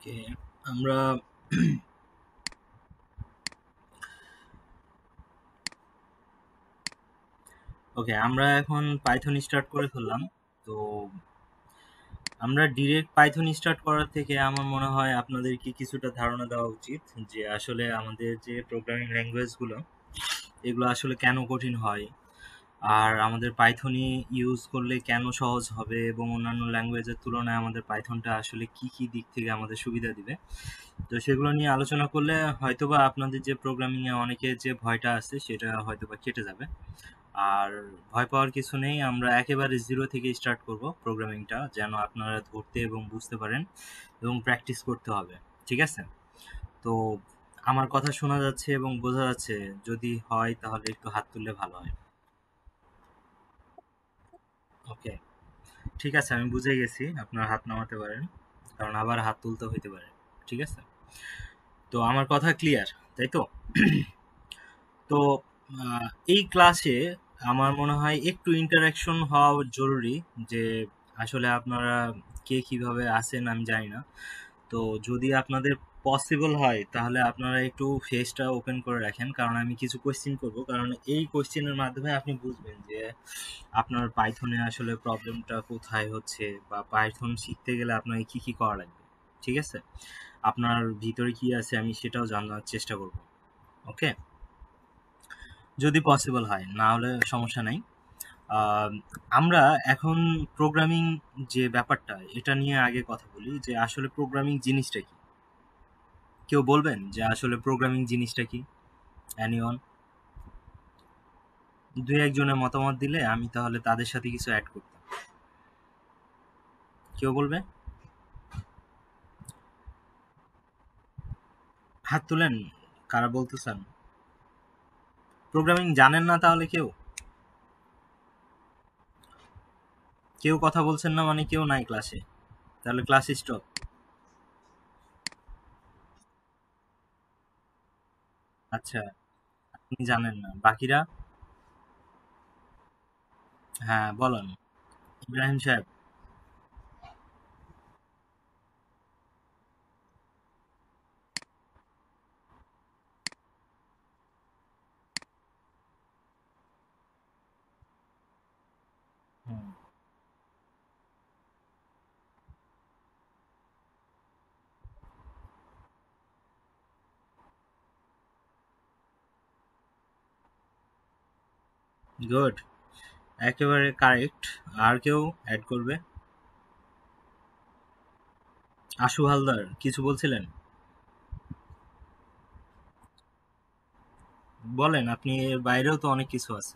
ওকে, আমরা আমরা এখন পাইথন স্টার্ট করে ফেললাম। তো আমরা ডিরেক্ট পাইথন স্টার্ট করার থেকে আমার মনে হয় আপনাদেরকে কিছুটা ধারণা দেওয়া উচিত যে আসলে আমাদের যে প্রোগ্রামিং ল্যাঙ্গুয়েজগুলো এগুলো আসলে কেন কঠিন হয়, আর আমাদের পাইথনই ইউজ করলে কেন সহজ হবে এবং অন্যান্য ল্যাঙ্গুয়েজের তুলনায় আমাদের পাইথনটা আসলে কি কি দিক থেকে আমাদের সুবিধা দিবে। তো সেগুলো নিয়ে আলোচনা করলে হয়তোবা আপনাদের যে প্রোগ্রামিং এ অনেকের যে ভয়টা আছে সেটা হয়তোবা কেটে যাবে। আর ভয় পাওয়ার কিছু নেই, আমরা একেবারে জিরো থেকে স্টার্ট করব প্রোগ্রামিংটা, যেন আপনারা ধরতে এবং বুঝতে পারেন এবং প্র্যাকটিস করতে হবে। ঠিক আছে? তো আমার কথা শোনা যাচ্ছে এবং বোঝা যাচ্ছে? যদি হয় তাহলে একটু হাত তুললে ভালো হয়। ওকে, ঠিক আছে, আমি বুঝে গেছি, আপনার হাত নামাতে পারেন, কারণ আবার হাত তুলতে হইতে পারে। ঠিক আছে? তো আমার কথা ক্লিয়ার, তাই তো? তো আহ, এই ক্লাসে আমার মনে হয় একটু ইন্টারাকশন হওয়া জরুরি, যে আসলে আপনারা কে কিভাবে আছেন আমি জানি না। তো যদি আপনাদের পসিবল হয় তাহলে আপনারা একটু ফেসটা ওপেন করে রাখেন, কারণ আমি কিছু কোশ্চেন করব, কারণ এই কোশ্চেনের মাধ্যমে আপনি বুঝবেন যে আপনার পাইথনে আসলে প্রবলেমটা কোথায় হচ্ছে, বা পাইথন শিখতে গেলে আপনাকে কি কি করা লাগবে। ঠিক আছে? আপনার ভিতরে কি আছে আমি সেটাও জানার চেষ্টা করব। ওকে, যদি পসিবল হয়, না হলে সমস্যা নাই। আহ, আমরা এখন প্রোগ্রামিং যে ব্যাপারটা এটা নিয়ে আগে কথা বলি, যে আসলে প্রোগ্রামিং জিনিসটা কি। কেউ বলবেন যে আসলে প্রোগ্রামিং জিনিসটা কি? অ্যানিওন? দুই একজনের মতামত দিলে আমি তাহলে তাদের সাথে কিছু অ্যাড করতাম। কেউ বলবে? হাত তুলেন, কারা বলতে চান। প্রোগ্রামিং জানেন না তাহলে কেউ? কেউ কথা বলছেন না মানে কেউ নাই ক্লাসে? তাহলে ক্লাস স্টপ। আচ্ছা, আপনি জানেন না, বাকিরা? হ্যাঁ, বলেন। ইব্রাহিম সাহেব। গুড, একেবারে কারেক্ট। আর কেউ অ্যাড করবে? আশু হালদার কিছু বলছিলেন? বলেন, আপনি এর বাইরেও তো অনেক কিছু আছে।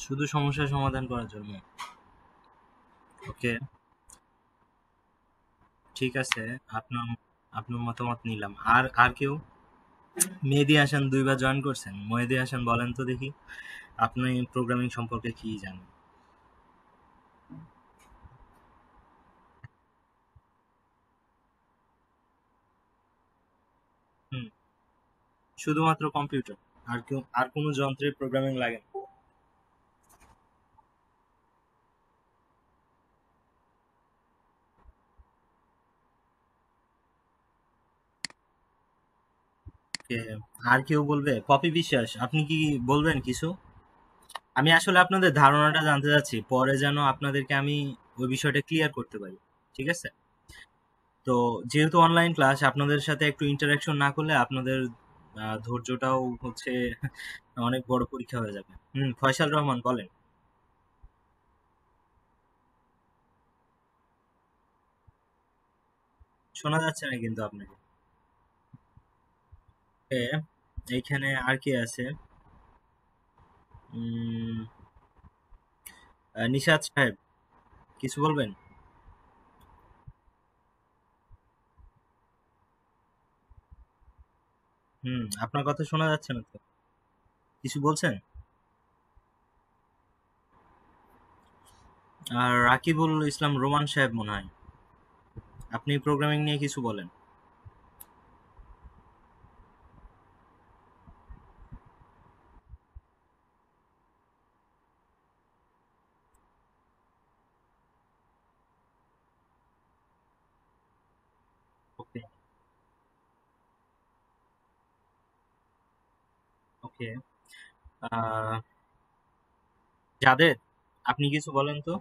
শুধু সমস্যার সমাধান করার জন্য? ওকে, ঠিক আছে। আপনার আপনার মতামত নিলাম। আর আর কেউ? মেহেদী হাসান দুইবার জয়েন করছেন। মেহেদী হাসান বলেন তো দেখি, আপনি প্রোগ্রামিং সম্পর্কে কি জানেন? হুম, শুধুমাত্র কম্পিউটার? আর কেউ, আর কোনো যন্ত্রে প্রোগ্রামিং লাগে না? ওকে, আর কেউ বলবে? পপি বিশ্বাস, আপনি কি বলবেন কিছু? আমি আসলে আপনাদের ধারণাটা জানতে চাচ্ছি, পরে যেন আপনাদেরকে আমি ওই বিষয়টা ক্লিয়ার করতে পারি। ঠিক আছে? তো যেহেতু অনলাইন ক্লাস, আপনাদের সাথে একটু ইন্টারাকশন না করলে আপনাদের ধৈর্যটাও হচ্ছে অনেক বড় পরীক্ষা হয়ে যাবে। ফয়সাল রহমান বলেন। শোনা যাচ্ছে না কিন্তু আপনাকে। এ, এইখানে আর কে আছে? উম, নিশাত সাহেব, কিছু বলবেন? আপনার কথা শোনা যাচ্ছে না তো, কিছু বলছেন? আর রাকিবুল ইসলাম রোমান সাহেব মনে হয়, আপনি প্রোগ্রামিং নিয়ে কিছু বলেন। ওকে। যাদের, আপনি কিছু বলেন তো।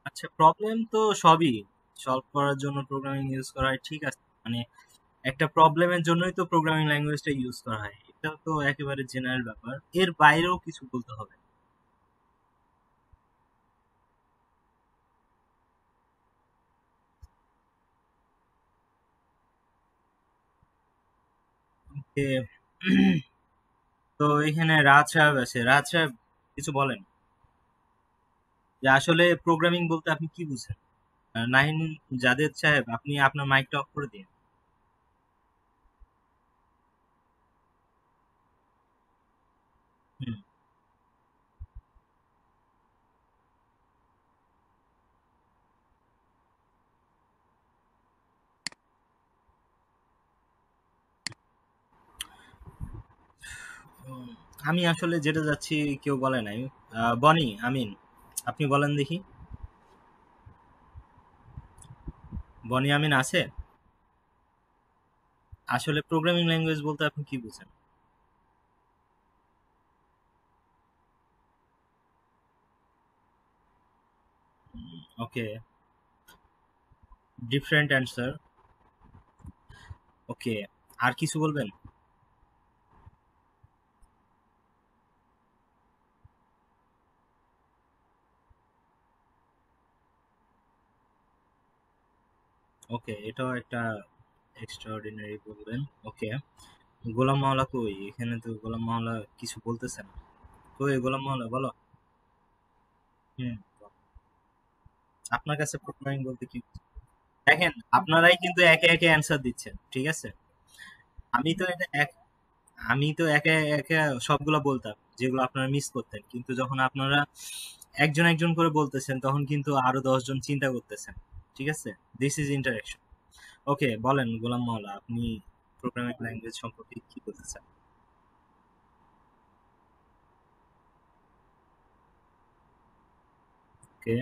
আচ্ছা, প্রবলেম তো সবই সলভ করার জন্য প্রোগ্রামিং ইউজ করা হয়, ঠিক আছে। মানে একটা প্রবলেমের জন্যই তো প্রোগ্রামিং ল্যাঙ্গুয়েজটা ইউজ করা হয়, এটা তো একেবারে জেনারেল ব্যাপার, এর বাইরেও কিছু বলতে হবে। ওকে। তো এখানে রাজ সাহেব আছে, রাজ সাহেব কিছু বলেন যে আসলে প্রোগ্রামিং বলতে আপনি কি বুঝেন। নাহিন জাদেদ সাহেব, আপনি আপনার মাইকটা অফ করে দিন। হুম। উম, আমি আসলে যেটা যাচ্ছি কেউ বলে নাই। বনি আমিন, আপনি বলেন দেখি। বনি আমিন আছে। আসলে প্রোগ্রামিং ল্যাঙ্গুয়েজ বলতে আপনি কি বুঝেন? ওকে, ডিফারেন্ট অ্যান্সার। ওকে, আর কিছু বলবেন? ওকে, এটাও একটা এক্সট্রাঅর্ডিনারি বলবেন। ওকে, গোলাম মাওলা কই? এখানে তো গোলাম মাওলা কিছু বলতেছে না। কই গোলাম মাওলা, বলো। হুম। আপনার কাছে প্রোগ্রামিং বলতে কি বুঝেন? দেখেন, আপনারাই কিন্তু একে একে অ্যান্সার দিচ্ছেন, ঠিক আছে। আমি তো এটা আমি তো একে একে সবগুলা বলতাম যেগুলো আপনারা মিস করতেন, কিন্তু যখন আপনারা একজন একজন করে বলতেছেন তখন কিন্তু আরো 10 জন চিন্তা করতেছেন, ঠিক আছে। This is interaction. ওকে, বলেন গোলাম মাওলা, আপনি প্রোগ্রামিং ল্যাঙ্গুয়েজ সম্পর্কে কি বলতে চান? ওকে।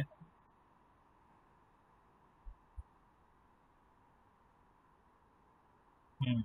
হুম।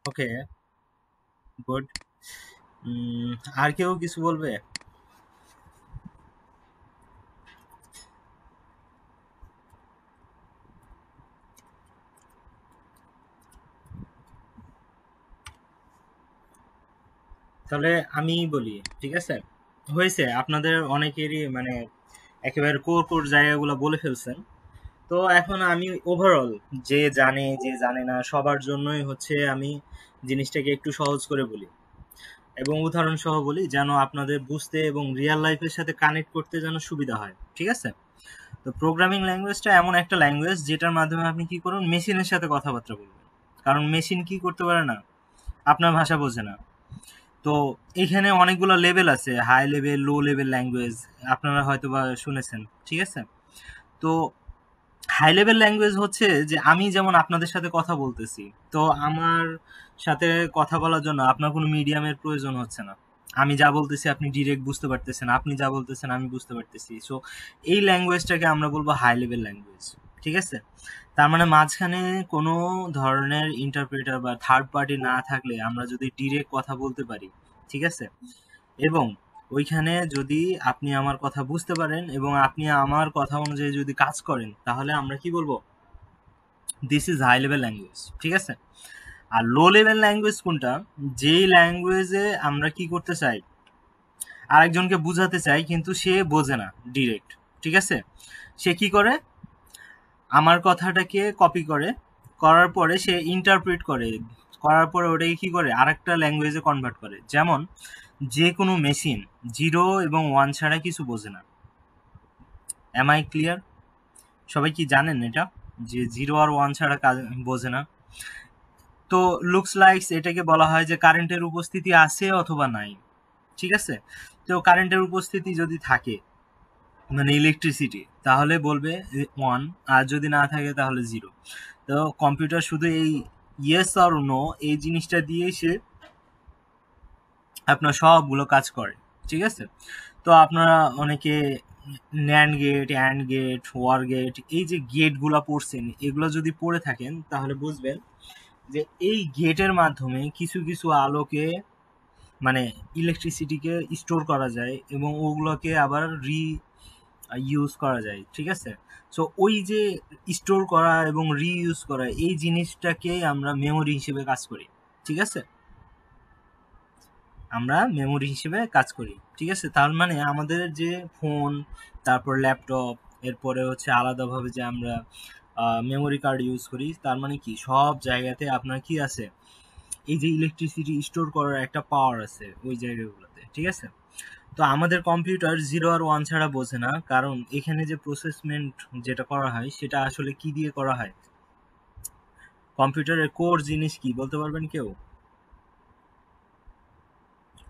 ওকে, গুড। আর কেউ কিছু বলবে? তাহলে আমি বলি, ঠিক আছে। হয়েছে, আপনাদের অনেকেরই মানে একেবারে কোর কোর জায়গাগুলো বলে ফেলছেন। তো এখন আমি ওভারঅল, যে জানে যে জানে না সবার জন্যই হচ্ছে আমি জিনিসটাকে একটু সহজ করে বলি এবং উদাহরণ সহ বলি, যেন আপনাদের বুঝতে এবং রিয়েল লাইফের সাথে কানেক্ট করতে যেন সুবিধা হয়, ঠিক আছে। তো প্রোগ্রামিং ল্যাঙ্গুয়েজটা এমন একটা ল্যাঙ্গুয়েজ যেটার মাধ্যমে আপনি কি করুন, মেশিনের সাথে কথাবার্তা বলবেন। কারণ মেশিন কি করতে পারে না, আপনার ভাষা বোঝে না। তো এখানে অনেকগুলো লেভেল আছে, high level, low level language, আপনারা হয়তো বা শুনেছেন, ঠিক আছে। তো হাই লেভেল ল্যাঙ্গুয়েজ হচ্ছে যে আমি যেমন আপনাদের সাথে কথা বলতেছি, তো আমার সাথে কথা বলার জন্য আপনার কোনো মিডিয়ামের প্রয়োজন হচ্ছে না। আমি যা বলতেছি আপনি ডিরেক্ট বুঝতে পারতেছেন, আপনি যা বলতেছেন আমি বুঝতে পারতেছি। সো এই ল্যাঙ্গুয়েজটাকে আমরা বলবো হাই লেভেল ল্যাঙ্গুয়েজ, ঠিক আছে। তার মানে মাঝখানে কোনো ধরনের ইন্টারপ্রেটার বা থার্ড পার্টি না থাকলে আমরা যদি ডিরেক্ট কথা বলতে পারি, ঠিক আছে। এবং ওইখানে যদি আপনি আমার কথা বুঝতে পারেন এবং আপনি আমার কথা অনুযায়ী যদি কাজ করেন, তাহলে আমরা কি বলবো, this is high level language, ঠিক আছে। আর লো লেভেল ল্যাঙ্গুয়েজ কোনটা, যেই ল্যাঙ্গুয়েজে আমরা কি করতে চাই, আরেকজনকে বুঝাতে চাই কিন্তু সে বোঝে না ডিরেক্ট, ঠিক আছে। সে কি করে, আমার কথাটাকে কপি করে, করার পরে সে ইন্টারপ্রিট করে, করার পরে ওটাকে কি করে আরেকটা ল্যাঙ্গুয়েজে কনভার্ট করে। যেমন যে কোনো মেশিন জিরো এবং ওয়ান ছাড়া কিছু বোঝে না। Am I clear? সবাই কি জানেন এটা, যে জিরো আর ওয়ান ছাড়া কাজ বোঝে না? তো লুকস লাইকস এটাকে বলা হয় যে কারেন্টের উপস্থিতি আছে অথবা নাই। ঠিক আছে, তো কারেন্টের উপস্থিতি যদি থাকে মানে ইলেকট্রিসিটি, তাহলে বলবে 1, আর যদি না থাকে তাহলে 0। তো কম্পিউটার শুধু এই ইয়েস অর নো এই জিনিসটা দিয়ে সে আপনার সবগুলো কাজ করে। ঠিক আছে, তো আপনারা অনেকে NAND gate, and gate, or gate, এই যে গেটগুলো পড়ছেন, এগুলো যদি পড়ে থাকেন তাহলে বুঝবেন যে এই গেটের মাধ্যমে কিছু কিছু আলোকে মানে ইলেকট্রিসিটিকে স্টোর করা যায় এবং ওগুলোকে আবার ইউজ করা যায়। ঠিক আছে, সো ওই যে স্টোর করা এবং রিইউজ করা এই জিনিসটাকে আমরা মেমোরি হিসেবে কাজ করি। ঠিক আছে, আমরা মেমোরি হিসেবে কাজ করি। ঠিক আছে, তার মানে আমাদের যে ফোন, তারপর ল্যাপটপ, এরপরে হচ্ছে আলাদাভাবে যে আমরা মেমোরি কার্ড ইউজ করি, তার মানে কি সব জায়গাতে আপনার কি আছে, এই যে ইলেকট্রিসিটি স্টোর করার একটা পাওয়ার আছে ওই জায়গাগুলোতে। ঠিক আছে, তো আমাদের কম্পিউটার 0 আর 1 ছাড়া বোঝে না, কারণ এখানে যে প্রসেসমেন্ট যেটা করা হয় সেটা আসলে কি দিয়ে করা হয়। কম্পিউটারের কোর জিনিস কি বলতে পারবেন কেউ?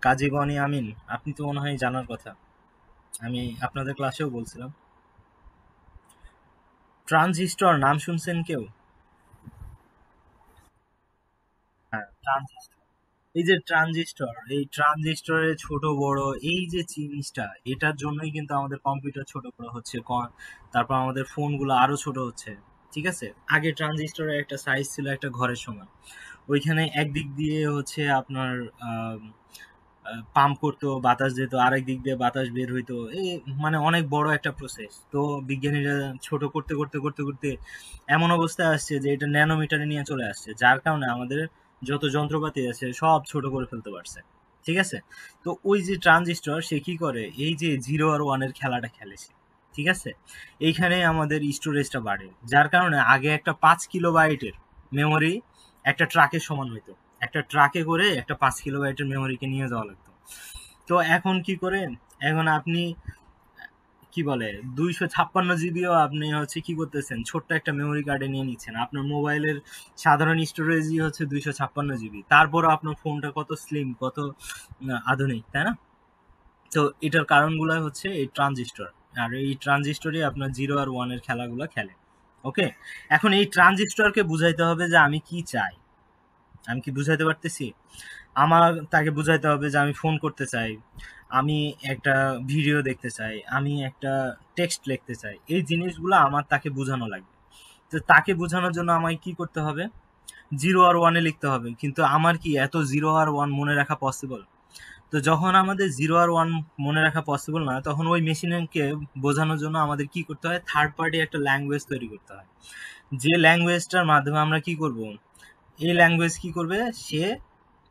কাজী গনি আমিন, আপনি তো মনে হয় জানার কথা, আমি আপনাদের ক্লাসেও বলছিলাম। ট্রানজিস্টর নাম শুনছেন কেউ? হ্যাঁ, ট্রানজিস্টর। এই যে ট্রানজিস্টর, এই ট্রানজিস্টরের ছোট বড় এই যে জিনিসটা, এটার জন্যই কিন্তু আমাদের কম্পিউটার ছোট বড় হচ্ছে, তারপর আমাদের ফোনগুলো আরো ছোট হচ্ছে। ঠিক আছে, আগে ট্রানজিস্টরের একটা সাইজ ছিল একটা ঘরের সমান, ওইখানে একদিক দিয়ে হচ্ছে আপনার পাম্প করতো, বাতাস যেত, আরেক দিক দিয়ে বাতাস বের হইতো, এই মানে অনেক বড় একটা প্রসেস। তো বিজ্ঞানীরা ছোট করতে করতে করতে করতে এমন অবস্থায় আসছে যে এটা ন্যানোমিটারে নিয়ে চলে আসছে, যার কারণে আমাদের যত যন্ত্রপাতি আছে সব ছোট করে ফেলতে পারছে। ঠিক আছে, তো ওই যে ট্রানজিস্টর সে কি করে, এই যে 0 আর 1 এর খেলাটা খেলেছে। ঠিক আছে, এইখানে আমাদের স্টোরেজটা বাড়ে, যার কারণে আগে একটা 5 কিলোবাইটের মেমোরি একটা ট্রাকের সমান হইতো, একটা ট্রাকে করে একটা 5 কিলোবাইটের মেমোরিকে নিয়ে যাওয়া লাগতো। তো এখন কি করে, এখন আপনি কি বলে 256 জিবিও আপনি হচ্ছে কি করতেছেন, ছোট্ট একটা মেমোরি কার্ডে নিয়ে নিচ্ছেন। আপনার মোবাইলের সাধারণ স্টোরেজই হচ্ছে 256 জিবি, তারপরও আপনার ফোনটা কত স্লিম, কত আধুনিক, তাই না? তো এটার কারণগুলো হচ্ছে এই ট্রানজিস্টর, আর এই ট্রানজিস্টরই আপনার 0 আর 1 এর খেলাগুলো খেলে। ওকে, এখন এই ট্রানজিস্টরকে বুঝাইতে হবে যে আমি কি চাই। আমি কি বুঝাইতে পারতেছি? আমার তাকে বুঝাইতে হবে যে আমি ফোন করতে চাই, আমি একটা ভিডিও দেখতে চাই, আমি একটা টেক্সট লিখতে চাই, এই জিনিসগুলো আমার তাকে বোঝানো লাগবে। তো তাকে বোঝানোর জন্য আমায় কি করতে হবে, 0 আর 1-এ লিখতে হবে। কিন্তু আমার কি এত 0 আর 1 মনে রাখা পসিবল? তো যখন আমাদের 0 আর 1 মনে রাখা পসিবল না, তখন ওই মেশিনকে বোঝানোর জন্য আমাদের কি করতে হয়, থার্ড পার্টি একটা ল্যাঙ্গুয়েজ তৈরি করতে হয়, যে ল্যাঙ্গুয়েজটার মাধ্যমে আমরা কি করব, এই ল্যাঙ্গুয়েজ কি করবে, সে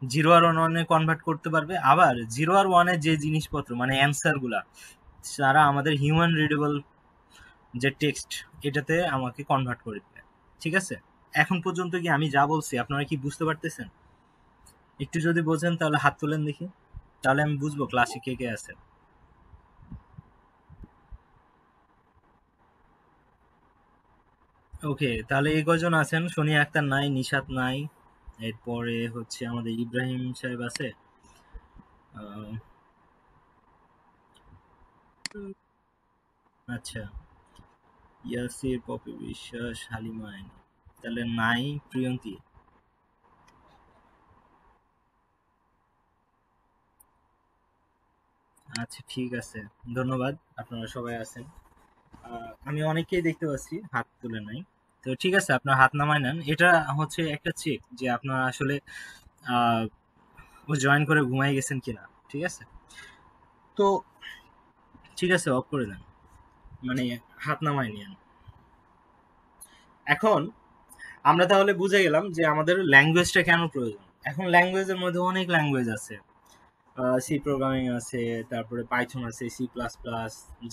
0 আর 1-এ কনভার্ট করতে পারবে। আবার 0 আর 1-এর যে জিনিসপত্র মানে অ্যান্সার গুলা, তারা আমাদের হিউম্যান রিডেবল যে টেক্সট, এটাতে আমাকে কনভার্ট করে দিবে। ঠিক আছে, এখন পর্যন্ত কি আমি যা বলছি আপনারা কি বুঝতে পারতেছেন? একটু যদি বোঝেন তাহলে হাত তোলেন দেখি, তাহলে আমি বুঝবো ক্লাসে কে কে আছে। ওকে, তাহলে এই কয়জন আছেন, সোনিয়া আক্তার নাই, নিশাত নাই, এরপরে হচ্ছে আমাদের ইব্রাহিম সাহেব আছে, আহ, আচ্ছা, ইয়াসির, পপি বিশ্বাস, হালিমা আইনি, তাহলে নাই প্রিয়ন্তী। আচ্ছা ঠিক আছে, ধন্যবাদ, আপনারা সবাই আছেন। আমি অনেককেই দেখতে পাচ্ছি হাত তুলে নাই। তো ঠিক আছে, আপনার হাত নামায় নেন, এটা হচ্ছে একটা চেক যে আপনারা আসলে আহ ও জয়েন করে ঘুমাই গেছেন কিনা। ঠিক আছে, তো ঠিক আছে, অফ করে দেন, মানে হাত নামায় নিয়েন। এখন আমরা তাহলে বুঝে গেলাম যে আমাদের ল্যাঙ্গুয়েজটা কেন প্রয়োজন। এখন ল্যাঙ্গুয়েজের মধ্যে অনেক ল্যাঙ্গুয়েজ আছে, সি প্রোগ্রামিং আছে, তারপরে পাইথন আছে, C++,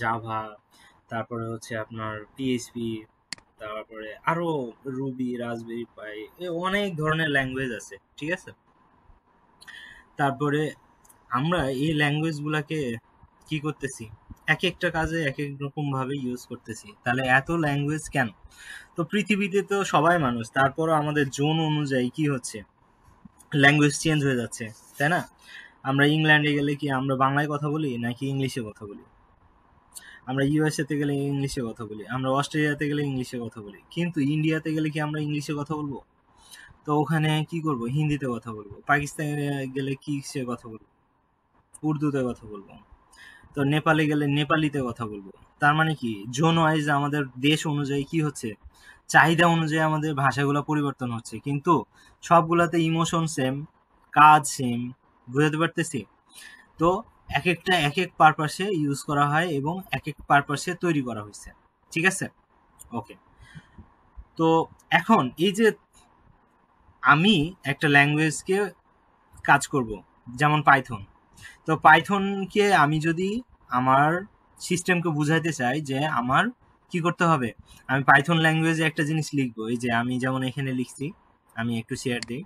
জাভা, তারপরে হচ্ছে আপনার পিএইচপি, তারপরে আরো রুবি, রাসবেরি পাই, অনেক ধরনের ল্যাঙ্গুয়েজ আছে। ঠিক আছে, তারপরে আমরা এই ল্যাঙ্গুয়েজ গুলাকে কি করতেছি, এক একটা কাজে এক এক রকম ভাবে ইউজ করতেছি, তাহলে এত ল্যাঙ্গুয়েজ কেন? তো পৃথিবীতে তো সবাই মানুষ, তারপরও আমাদের জোন অনুযায়ী কি হচ্ছে, ল্যাঙ্গুয়েজ চেঞ্জ হয়ে যাচ্ছে, তাই না? আমরা ইংল্যান্ডে গেলে কি আমরা বাংলায় কথা বলি নাকি ইংলিশে কথা বলি? আমরা ইউএসএ তে গেলে ইংলিশে কথা বলি, আমরা অস্ট্রেলিয়াতে গেলে ইংলিশে কথা বলি, কিন্তু ইন্ডিয়াতে গেলে কি আমরা ইংলিশে কথা বলবো? তো ওখানে কি করব, হিন্দিতে কথা বলবো। পাকিস্তানে গেলে কি সে কথা বলবো, উর্দুতে কথা বলবো। তো নেপালে গেলে নেপালিতে কথা বলবো। তার মানে কি জোন ওয়াইজ আমাদের দেশ অনুযায়ী কি হচ্ছে, চাহিদা অনুযায়ী আমাদের ভাষাগুলো পরিবর্তন হচ্ছে, কিন্তু সবগুলাতে ইমোশন সেম, কাজ সেম। বুঝতে পারতেছি? তো এক একটা এক এক পারপাসে ইউজ করা হয় এবং এক এক পারপাসে তৈরি করা হয়েছে। ঠিক আছে? ওকে। তো এখন এই যে আমি একটা ল্যাঙ্গুয়েজকে কাজ করব, যেমন পাইথন। তো পাইথনকে আমি যদি আমার সিস্টেমকে বুঝাইতে চাই যে আমার কি করতে হবে, আমি পাইথন ল্যাঙ্গুয়েজে একটা জিনিস লিখবো। এই যে আমি যেমন এখানে লিখছি, আমি একটু শেয়ার দিই।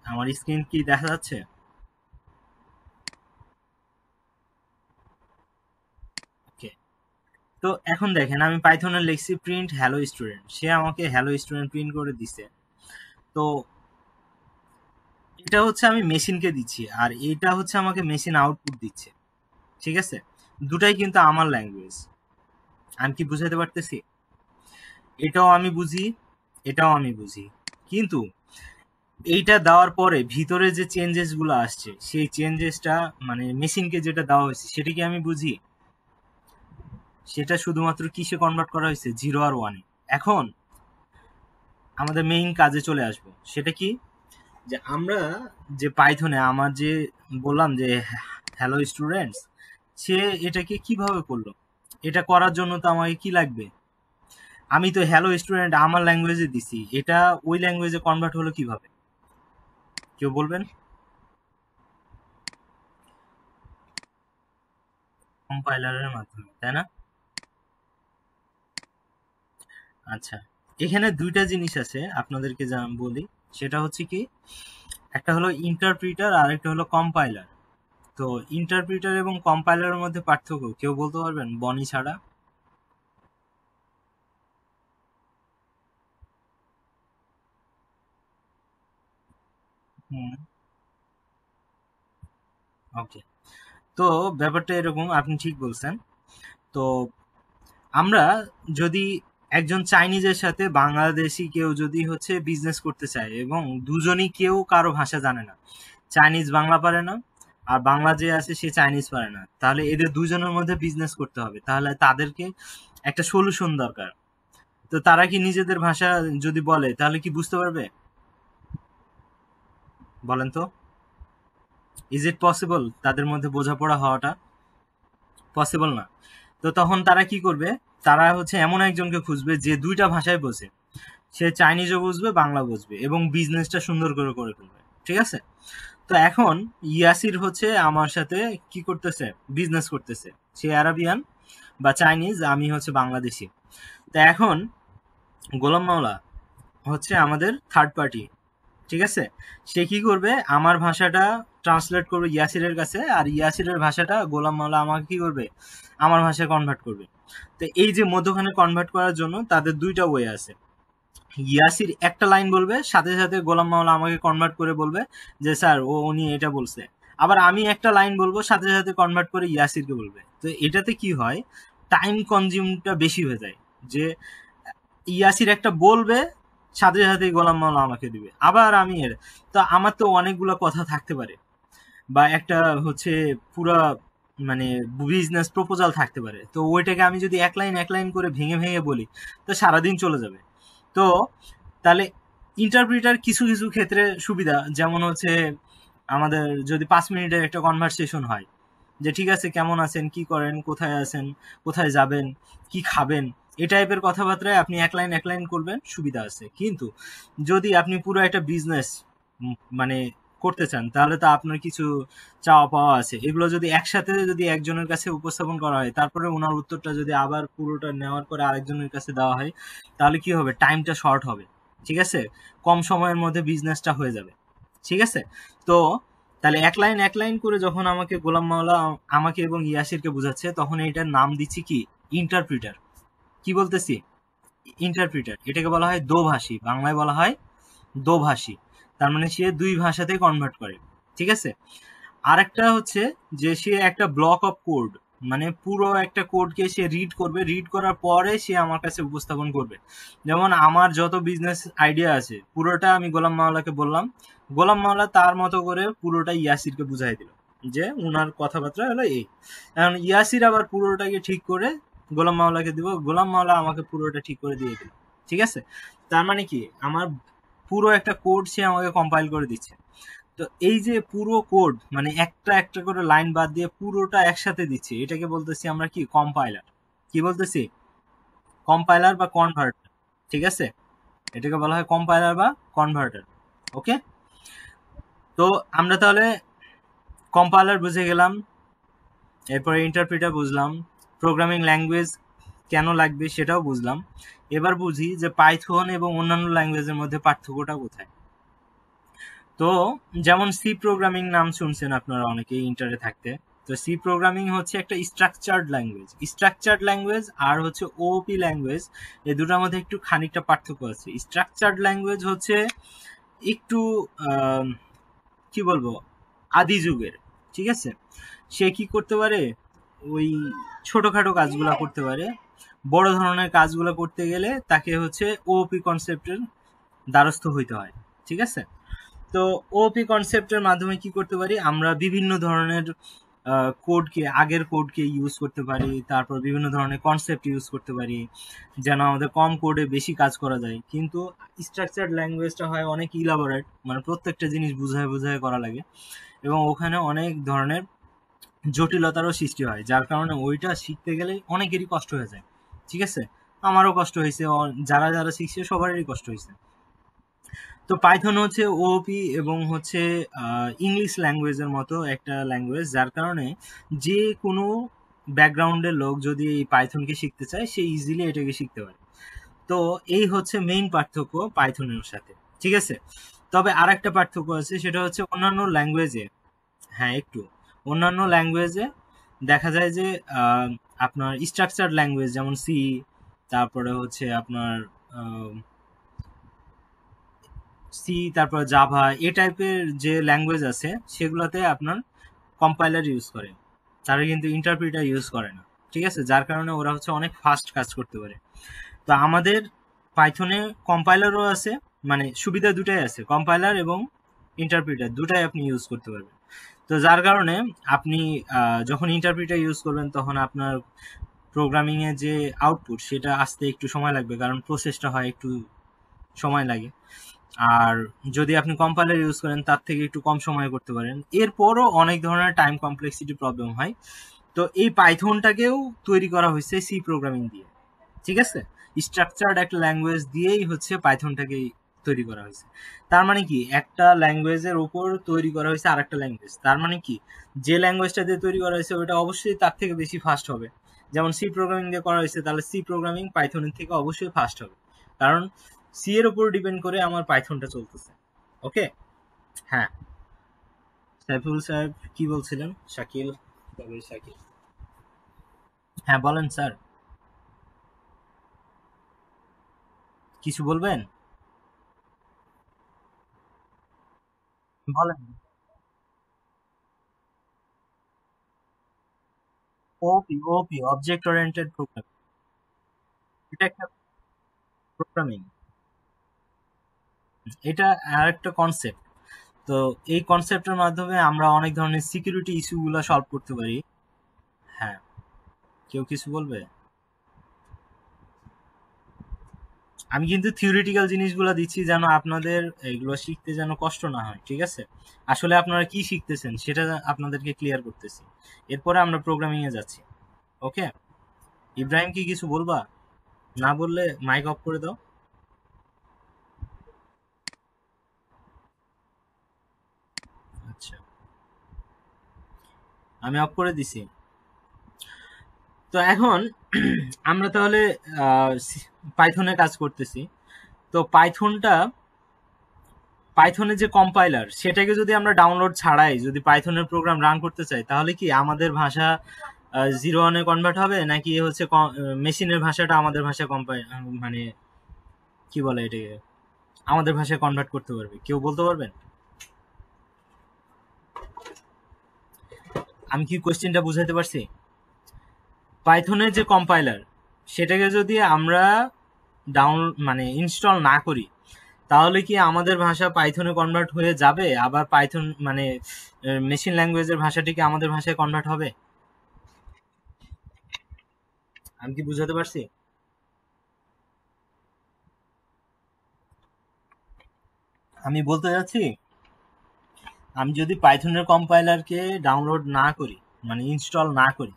আমার স্ক্রিন কি দেখা যাচ্ছে? ওকে। তো এখন দেখেন আমি পাইথনে লিখছি প্রিন্ট হ্যালো স্টুডেন্ট, সে আমাকে হ্যালো স্টুডেন্ট প্রিন্ট করে দিছে। তো এটা হচ্ছে আমি মেশিনকে দিচ্ছি, আর এটা হচ্ছে আমাকে মেশিন আউটপুট দিচ্ছে। ঠিক আছে? দুটাই কিন্তু আমার ল্যাঙ্গুয়েজ। আমি কি বুঝাতে পারতেছি? এটাও আমি বুঝি, এটাও আমি বুঝি, কিন্তু এইটা দেওয়ার পরে ভিতরে যে চেঞ্জেস গুলো আসছে, সেই চেঞ্জেসটা মানে মেশিনকে যেটা দেওয়া হয়েছে সেটা কি আমি বুঝি? সেটা শুধুমাত্র কিসে কনভার্ট করা হয়েছে, জিরো আর ওয়ানে। এখন আমাদের মেইন কাজে চলে আসবো, সেটা কি, যে আমরা যে পাইথনে আমার যে বললাম যে হ্যালো স্টুডেন্টস, সে এটাকে কিভাবে করলো, এটা করার জন্য তো আমাকে কি লাগবে, আমি তো হ্যালো স্টুডেন্ট আমার ল্যাঙ্গুয়েজে দিছি, এটা ওই ল্যাঙ্গুয়েজে কনভার্ট হলো কিভাবে, কেউ বলবেন? কম্পাইলারের মাধ্যমে, তাই না? আচ্ছা, এখানে দুইটা জিনিস আছে আপনাদেরকে যা বলি, সেটা হচ্ছে কি, একটা হলো ইন্টারপ্রিটার আর একটা হলো কম্পাইলার। তো ইন্টারপ্রিটার এবং কম্পাইলারের মধ্যে পার্থক্য কেউ বলতে পারবেন বনি ছাড়া? হুম। ওকে। তো ব্যাপারটা এরকম, আপনি ঠিক বলছেন। তো আমরা যদি একজন চাইনিজের সাথে বাংলাদেশি কেউ যদি হচ্ছে বিজনেস করতে চায় এবং দুজনই কেউ কারো ভাষা জানে না, চাইনিজ বাংলা পারে না আর বাংলা যে আছে সে চাইনিজ পারে না, তাহলে এদের দুজনের মধ্যে বিজনেস করতে হবে, তাহলে তাদেরকে একটা সলিউশন দরকার। তো তারা কি নিজেদের ভাষা যদি বলে তাহলে কি বুঝতে পারবে, বলেন তো? ইজ ইট পসিবল তাদের মধ্যে বোঝাপড়া হওয়াটা? পসিবল না। তো তখন তারা কি করবে, তারা হচ্ছে এমন একজনকে খুঁজবে যে দুইটা ভাষায় বোঝে, সে চাইনিজও বুঝবে বাংলা বুঝবে এবং বিজনেসটা সুন্দর করে করে ফেলবে। ঠিক আছে? তো এখন ইয়াসির হচ্ছে আমার সাথে কি করতেছে, বিজনেস করতেছে। সে আরাবিয়ান বা চাইনিজ, আমি হচ্ছে বাংলাদেশি। তো এখন গোলাম মাওলা হচ্ছে আমাদের থার্ড পার্টি। ঠিক আছে? সে কি করবে, আমার ভাষাটা ট্রান্সলেট করবে ইয়াসিরের কাছে, আর ইয়াসিরের ভাষাটা গোলাম মাওলা আমাকে কি করবে, আমার ভাষায় কনভার্ট করবে। তো এই যে মধ্যখানে কনভার্ট করার জন্য তাদের দুইটা ওয়ে আছে। ইয়াসির একটা লাইন বলবে, সাথে সাথে গোলাম মাওলা আমাকে কনভার্ট করে বলবে যে স্যার উনি এটা বলছে। আবার আমি একটা লাইন বলবো, সাথে সাথে কনভার্ট করে ইয়াসিরকে বলবে। তো এটাতে কি হয়, টাইম কনজিউমটা বেশি হয়ে যায়। যে ইয়াসির একটা বলবে, সাথে সাথে গোলাম মাওলা আমাকে দিবে, আবার আমি এর। তো আমার তো অনেকগুলো কথা থাকতে পারে, বা একটা হচ্ছে পুরা মানে বিজনেস প্রপোজাল থাকতে পারে। তো ওইটাকে আমি যদি এক লাইন করে ভেঙে ভেঙে বলি, তো সারাদিন চলে যাবে। তো তাহলে ইন্টারপ্রিটার কিছু কিছু ক্ষেত্রে সুবিধা, যেমন হচ্ছে আমাদের যদি 5 মিনিটের একটা কনভারসেশন হয়, যে ঠিক আছে কেমন আছেন, কি করেন, কোথায় আছেন, কোথায় যাবেন, কি খাবেন, এই টাইপের কথাবার্তায় আপনি এক লাইন করবেন, সুবিধা আছে। কিন্তু যদি আপনি পুরো একটা বিজনেস মানে করতে চান, তাহলে তো আপনার কিছু চাওয়া পাওয়া আছে, এগুলো যদি একসাথে যদি একজনের কাছে উপস্থাপন করা হয়, তারপরে ওনার উত্তরটা যদি আবার পুরোটা নেওয়ার পরে আরেকজনের কাছে দেওয়া হয়, তাহলে কি হবে, টাইমটা শর্ট হবে। ঠিক আছে? কম সময়ের মধ্যে বিজনেসটা হয়ে যাবে। ঠিক আছে? তো তাহলে এক লাইন করে যখন আমাকে গোলাম মাওলা আমাকে এবং ইয়াসিরকে বুঝাচ্ছে, তখন এটার নাম দিচ্ছি কি, ইন্টারপ্রিটার। কি বলতেছি? ইন্টারপ্রিটার। এটাকে বলা হয় দোভাষী, বাংলায় বলা হয় দোভাষী। তার মানে সে দুই ভাষাতে কনভার্ট করে। ঠিক আছে? আরেকটা হচ্ছে যে সে একটা ব্লক অফ কোড, মানে পুরো একটা কোডকে সে রিড করবে, রিড করার পরে সে আমার কাছে উপস্থাপন করবে। যেমন আমার যত বিজনেস আইডিয়া আছে পুরোটা আমি গোলাম মাওলাকে বললাম, গোলাম মাওলা তার মতো করে পুরোটা ইয়াসিরকে বুঝাই দিল যে উনার কথাবার্তা হলো এই। এখন ইয়াসির আবার পুরোটাকে ঠিক করে গোলাম মাওলাকে দিব, গোলাম মাওলা আমাকে পুরোটা ঠিক করে দিয়ে দিল। ঠিক আছে? তার মানে কি, আমার পুরো একটা কোড সে আমাকে কম্পাইল করে দিচ্ছে। তো এই যে পুরো কোড, মানে একটা একটা করে লাইন বাদ দিয়ে পুরোটা একসাথে দিচ্ছে, এটাকে বলতেছি আমরা কি, কম্পাইলার। কি বলতেছি? কম্পাইলার বা কনভার্টার। ঠিক আছে? এটাকে বলা হয় কম্পাইলার বা কনভার্টার। ওকে? তো আমরা তাহলে কম্পাইলার বুঝে গেলাম, এরপরে ইন্টারপ্রিটার বুঝলাম, প্রোগ্রামিং ল্যাঙ্গুয়েজ কেন লাগবে সেটাও বুঝলাম। এবার বুঝি যে পাইথন এবং অন্যান্য ল্যাঙ্গুয়েজের মধ্যে পার্থক্যটা কোথায়। তো যেমন সি প্রোগ্রামিং নাম শুনছেন আপনারা অনেকেই ইন্টারে থাকতে। তো সি প্রোগ্রামিং হচ্ছে একটা স্ট্রাকচার্ড ল্যাঙ্গুয়েজ। স্ট্রাকচার্ড ল্যাঙ্গুয়েজ আর হচ্ছে ওপি ল্যাঙ্গুয়েজ, এই দুটার মধ্যে একটু খানিকটা পার্থক্য আছে। স্ট্রাকচার্ড ল্যাঙ্গুয়েজ হচ্ছে একটু কি বলবো, আদি যুগের। ঠিক আছে? সে কি করতে পারে, ওই ছোটখাটো কাজগুলা করতে পারে। বড় ধরনের কাজগুলো করতে গেলে তাকে হচ্ছে ওপি কনসেপ্টের দ্বারস্থ হইতে হয়। ঠিক আছে? তো ওপি কনসেপ্টের মাধ্যমে কি করতে পারি, আমরা বিভিন্ন ধরনের কোডকে, আগের কোডকে ইউজ করতে পারি, তারপর বিভিন্ন ধরনের কনসেপ্ট ইউজ করতে পারি, যেন আমাদের কম কোডে বেশি কাজ করা যায়। কিন্তু স্ট্রাকচার্ড ল্যাঙ্গুয়েজটা হয় অনেক ইলাবোরেট, মানে প্রত্যেকটা জিনিস বুঝায় বুঝায় করা লাগে, এবং ওখানে অনেক ধরনের জটিলতারও সৃষ্টি হয়, যার কারণে ওইটা শিখতে গেলে অনেকেরই কষ্ট হয়ে যায়। ঠিক আছে? আমারও কষ্ট হয়েছে, যারা যারা শিখছে সবারই কষ্ট হয়েছে। তো পাইথন হচ্ছে ওপি এবং হচ্ছে ইংলিশ ল্যাঙ্গুয়েজের মতো একটা ল্যাঙ্গুয়েজ, যার কারণে যে কোনো ব্যাকগ্রাউন্ডের লোক যদি এই পাইথনকে শিখতে চায় সে ইজিলি এটাকে শিখতে পারে। তো এই হচ্ছে মেইন পার্থক্য পাইথনের সাথে। ঠিক আছে? তবে আর একটা পার্থক্য আছে, সেটা হচ্ছে অন্যান্য ল্যাঙ্গুয়েজে, হ্যাঁ একটু, অন্যান্য ল্যাঙ্গুয়েজে দেখা যায় যে আপনার স্ট্রাকচার্ড ল্যাঙ্গুয়েজ যেমন সি, তারপরে হচ্ছে আপনার সি, তারপর জাভা, এই টাইপের যে ল্যাঙ্গুয়েজ আছে সেগুলোতে আপনার কম্পাইলার ইউজ করে, তারা কিন্তু ইন্টারপ্রিটার ইউজ করে না। ঠিক আছে? যার কারণে ওরা হচ্ছে অনেক ফাস্ট কাজ করতে পারে। তো আমাদের পাইথনে কম্পাইলারও আছে, মানে সুবিধা দুটাই আছে, কম্পাইলার এবং ইন্টারপ্রিটার দুটাই আপনি ইউজ করতে পারবেন। তো যার কারণে আপনি যখন ইন্টারপ্রিটার ইউজ করবেন তখন আপনার প্রোগ্রামিং এর যে আউটপুট সেটা আসতে একটু সময় লাগবে, কারণ প্রসেসটা হয় একটু সময় লাগে। আর যদি আপনি কম্পাইলার ইউজ করেন তার থেকে একটু কম সময়ে করতে পারেন। এরপরও অনেক ধরনের টাইম কমপ্লেক্সিটি প্রবলেম হয়। তো এই পাইথনটাকেও তৈরি করা হয়েছে সি প্রোগ্রামিং দিয়ে। ঠিক আছে? স্ট্রাকচার্ড একটা ল্যাঙ্গুয়েজ দিয়েই হচ্ছে পাইথনটাকে তৈরি করা হয়েছে। তার মানে কি, একটা ল্যাঙ্গুয়েজের উপর তৈরি করা হয়েছে আর একটা ল্যাঙ্গুয়েজ। তার মানে কি, যে ল্যাঙ্গুয়েজটা দিয়ে তৈরি করা হয়েছে ওটা অবশ্যই তার থেকে বেশি ফাস্ট হবে। যেমন সি প্রোগ্রামিং দিয়ে করা হয়েছে, তাহলে সি প্রোগ্রামিং পাইথনের থেকে অবশ্যই ফাস্ট হবে, কারণ সি এর উপর ডিপেন্ড করে আমার পাইথনটা চলতেছে। ওকে? হ্যাঁ, সাইফুল সাহেব কি বলছিলেন? শাকিল, তবে শাকিল। হ্যাঁ বলেন স্যার, কিছু বলবেন? বলেন। ওপি, ওপি অবজেক্ট ওরিয়েন্টেড প্রোগ্রাম, এটা একটা প্রোগ্রামিং, এটা আর একটা কনসেপ্ট। তো এই কনসেপ্টের মাধ্যমে আমরা অনেক ধরনের সিকিউরিটি ইস্যুগুলো সলভ করতে পারি। হ্যাঁ, কেউ কিছু বলবে? আমি কিন্তু থিওরিটিক্যাল জিনিসগুলো দিচ্ছি যেন আপনাদের এগুলো শিখতে যেন কষ্ট না হয়। ঠিক আছে? আসলে আপনারা কি শিখতেছেন সেটা আপনাদেরকে ক্লিয়ার করতেছি, এরপরে আমরা প্রোগ্রামিং এ যাচ্ছি। ওকে? ইব্রাহিম কি কিছু বলবা? না বললে মাইক অফ করে দাও। আচ্ছা, আমি অফ করে দিছি। তো এখন আমরা তাহলে পাইথনে কাজ করতেছি। তো পাইথনটা পাইথনের যে কম্পাইলার সেটাকে যদি আমরা ডাউনলোড ছাড়াই যদি পাইথনের প্রোগ্রাম রান করতে চাই, তাহলে কি আমাদের ভাষা 0 কনভার্ট হবে, নাকি হচ্ছে মেশিনের ভাষাটা আমাদের ভাষা মানে কি বলে এটাকে আমাদের ভাষায় কনভার্ট করতে পারবে? কেউ বলতে পারবেন? আমি কি কোশ্চেনটা বুঝাইতে পারছি? পাইথনের যে কম্পাইলার সেটাকে যদি আমরা ডাউন মানে ইনস্টল না করি, তাহলে কি আমাদের ভাষা পাইথনে কনভার্ট হয়ে যাবে? আবার পাইথন মানে মেশিন ল্যাঙ্গুয়েজের ভাষাটি কি আমাদের ভাষায় কনভার্ট হবে? আমি কি বুঝাতে পারছি? আমি বলতে যাচ্ছি, আমি যদি পাইথনের কম্পাইলারকে ডাউনলোড না করি মানে ইনস্টল না করি,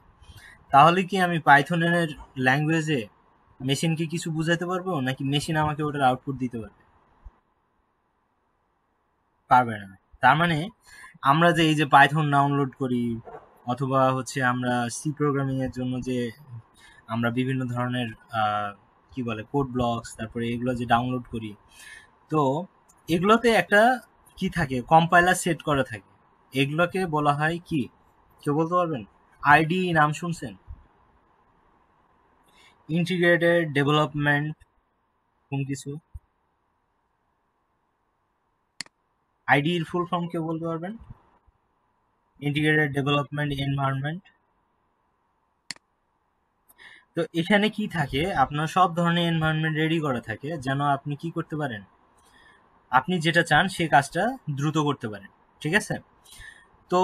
তাহলে কি আমি পাইথনের ল্যাঙ্গুয়েজে মেশিনকে কিছু বুঝাইতে পারবো, নাকি মেশিন আমাকে ওটার আউটপুট দিতে পারবে? পারবে না। তার মানে আমরা যে এই যে পাইথন ডাউনলোড করি, অথবা হচ্ছে আমরা সি প্রোগ্রামিং এর জন্য যে আমরা বিভিন্ন ধরনের কি বলে কোড ব্লকস, তারপরে এগুলো যে ডাউনলোড করি, তো এগুলোতে একটা কি থাকে, কম্পাইলার সেট করা থাকে। এগুলোকে বলা হয় কি, কেউ বলতে পারবেন? আইডি নাম শুনছেন? ইন্টিগ্রেটেড ডেভেলপমেন্ট কোন কিছু, আইডি এর ফুল ফর্ম কেউ বলতে পারবেন? Integrated development environment. তো এখানে কি থাকে, আপনার সব ধরনের এনভায়রনমেন্ট রেডি করা থাকে যেন আপনি কি করতে পারেন, আপনি যেটা চান সেই কাজটা দ্রুত করতে পারেন। ঠিক আছে? তো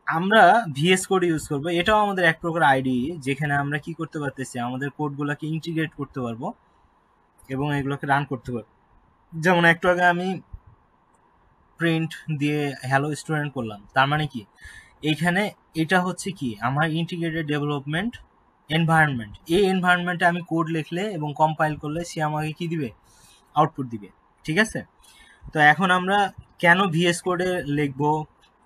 আমরা ভিএস কোড ইউজ করব, এটাও আমাদের এক প্রকার আইডি, যেখানে আমরা কি করতে পারতেছি, আমাদের কোডগুলোকে ইন্টিগ্রেট করতে পারবো এবং এগুলোকে রান করতে পারবো। যেমন একটু আগে আমি প্রিন্ট দিয়ে হ্যালো স্টুডেন্ট করলাম, তার মানে কি এইখানে এটা হচ্ছে কি আমার ইন্টিগ্রেটেড ডেভেলপমেন্ট এনভায়রনমেন্ট। এই এনভায়রনমেন্টে আমি কোড লিখলে এবং কম্পাইল করলে সে আমাকে কি দিবে, আউটপুট দিবে। ঠিক আছে? তো এখন আমরা কেন ভিএস কোডে লিখবো,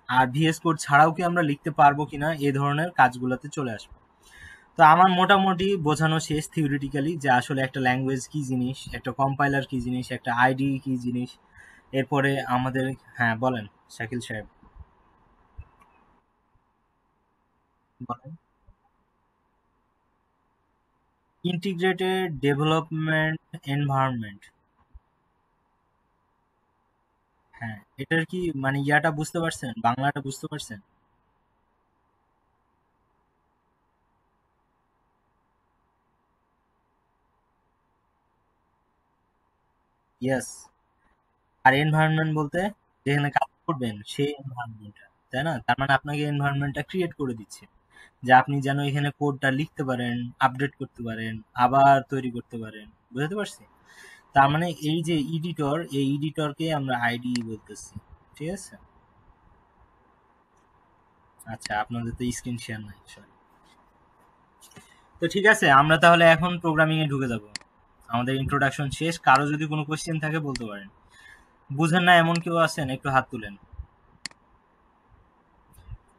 আর ভিএস কোড ছাড়াও কি আমরা লিখতে পারবো কিনা, এই ধরনের কাজগুলোতে চলে আসবো। তো আমার মোটামুটি বোঝানো শেষ থিওরিটিক্যালি যে আসলে একটা ল্যাঙ্গুয়েজ কি জিনিস, একটা কম্পাইলার কি জিনিস, একটা আইডি কি জিনিস। এরপরে আমাদের, হ্যাঁ বলেন শাকিল সাহেব, বলেন। ইন্টিগ্রেটেড ডেভেলপমেন্ট এনভায়রনমেন্ট, হ্যাঁ এটার কি মানে ইয়াটা বুঝতে পারছেন, বাংলাটা বুঝতে পারছেন? ইয়েস। আর এনভায়রনমেন্ট বলতে যেখানে কাজ করবেন সেই এনভায়রনমেন্টটা, তাই না? তার মানে আপনাকে এনভায়রনমেন্টটা ক্রিয়েট করে দিচ্ছে, যে আপনি যেন এখানে কোডটা লিখতে পারেন, আপডেট করতে পারেন, আবার তৈরি করতে পারেন। বুঝতে পারছি? তার মানে এই যে এডিটর, এই এডিটরকে আমরা আইডি বলতেছি। ঠিক আছে? আচ্ছা, আপনাদের তো স্ক্রিন শেয়ার নাই, সরি। তো ঠিক আছে, আমরা তাহলে এখন প্রোগ্রামিং এ ঢুকে যাব। আমাদের ইন্ট্রোডাকশন শেষ। কারো যদি কোনো কোশ্চেন থাকে বলতে পারেন। বুঝেন না এমন কেউ আছেন, একটু হাত তুলেন।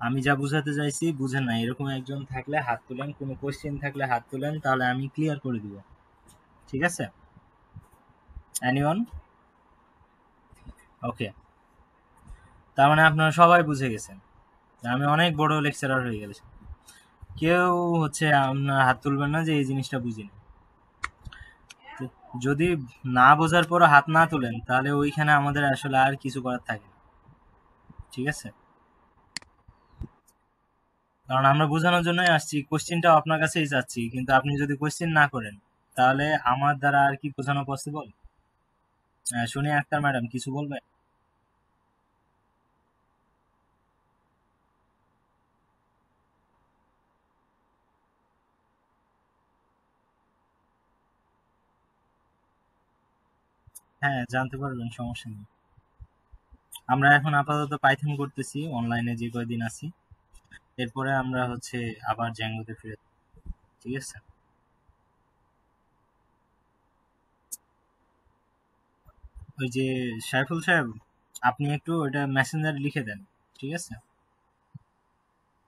আমি যা বুঝাতে চাইছি বুঝেন না এরকম একজন থাকলে হাত তুলেন, কোনো কোশ্চেন থাকলে হাত তুলেন, তাহলে আমি ক্লিয়ার করে দিব। ঠিক আছে? এনিওয়ান? ওকে। তার মানে আপনারা সবাই বুঝে গেছেন যে আমি অনেক বড় লেকচারার হয়ে গেছি। কেউ হচ্ছে আপনার হাত তুলবেন না যে এই জিনিসটা বুঝিনি। তো যদি না বোঝার পরও হাত না তোলেন, তাহলে ওইখানে আমাদের আসলে আর কিছু করার থাকে না। ঠিক আছে? কারণ আমরা বোঝানোর জন্যই আসছি, কোশ্চেনটাও আপনার কাছেই চাচ্ছি, কিন্তু আপনি যদি কোশ্চেন না করেন, তাহলে আমার দ্বারা আর কি বোঝানো পসিবল? শুনি আক্তার ম্যাডাম কিছু বলবেন? হ্যাঁ, জানতে পারবেন, সমস্যা নেই। আমরা এখন আপাতত পাইথন করতেছি অনলাইনে যে কয়দিন আছি। এরপরে আমরা হচ্ছে আবার জ্যাঙ্গোতে ফিরে যাব। ঠিক আছে? ওই যে সাইফুল সাহেব, আপনি একটু ওটা মেসেঞ্জারে লিখে দেন। ঠিক আছে?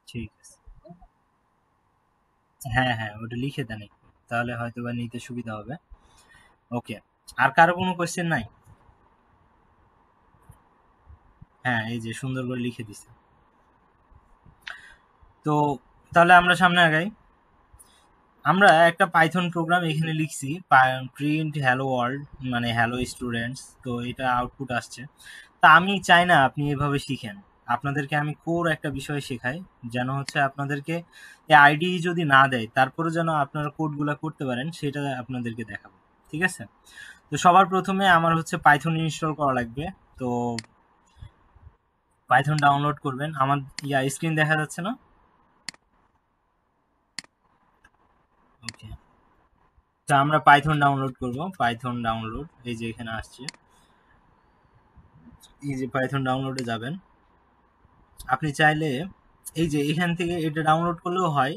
ঠিক আছে। হ্যাঁ হ্যাঁ, ওটা লিখে দেন একটু, তাহলে হয়তো বা নিতে সুবিধা হবে। ওকে। আর কারো কোনো কোয়েশ্চেন নাই? হ্যাঁ, এই যে সুন্দর করে লিখে দিছে। তো তাহলে আমরা সামনে আগাই। আমরা একটা পাইথন প্রোগ্রাম এখানে লিখছি, প্রিন্ট হ্যালো ওয়ার্ল্ড, মানে হ্যালো স্টুডেন্টস। তো এটা আউটপুট আসছে। তা আমি চাই না আপনি এভাবে শিখেন, আপনাদেরকে আমি কোর একটা বিষয় শেখাই, যেন হচ্ছে আপনাদেরকে আইডি যদি না দেয় তারপরে যেন আপনারা কোডগুলো করতে পারেন, সেটা আপনাদেরকে দেখাবো। ঠিক আছে? তো সবার প্রথমে আমার হচ্ছে পাইথন ইনস্টল করা লাগবে। তো পাইথন ডাউনলোড করবেন। আমার স্ক্রিন দেখা যাচ্ছে না? ওকে। তো আমরা পাইথন ডাউনলোড করব। পাইথন ডাউনলোড, এই যে এখানে আসছে, এই যে পাইথন ডাউনলোডে যাবেন। আপনি চাইলে এই যে এখান থেকে এটা ডাউনলোড করলেও হয়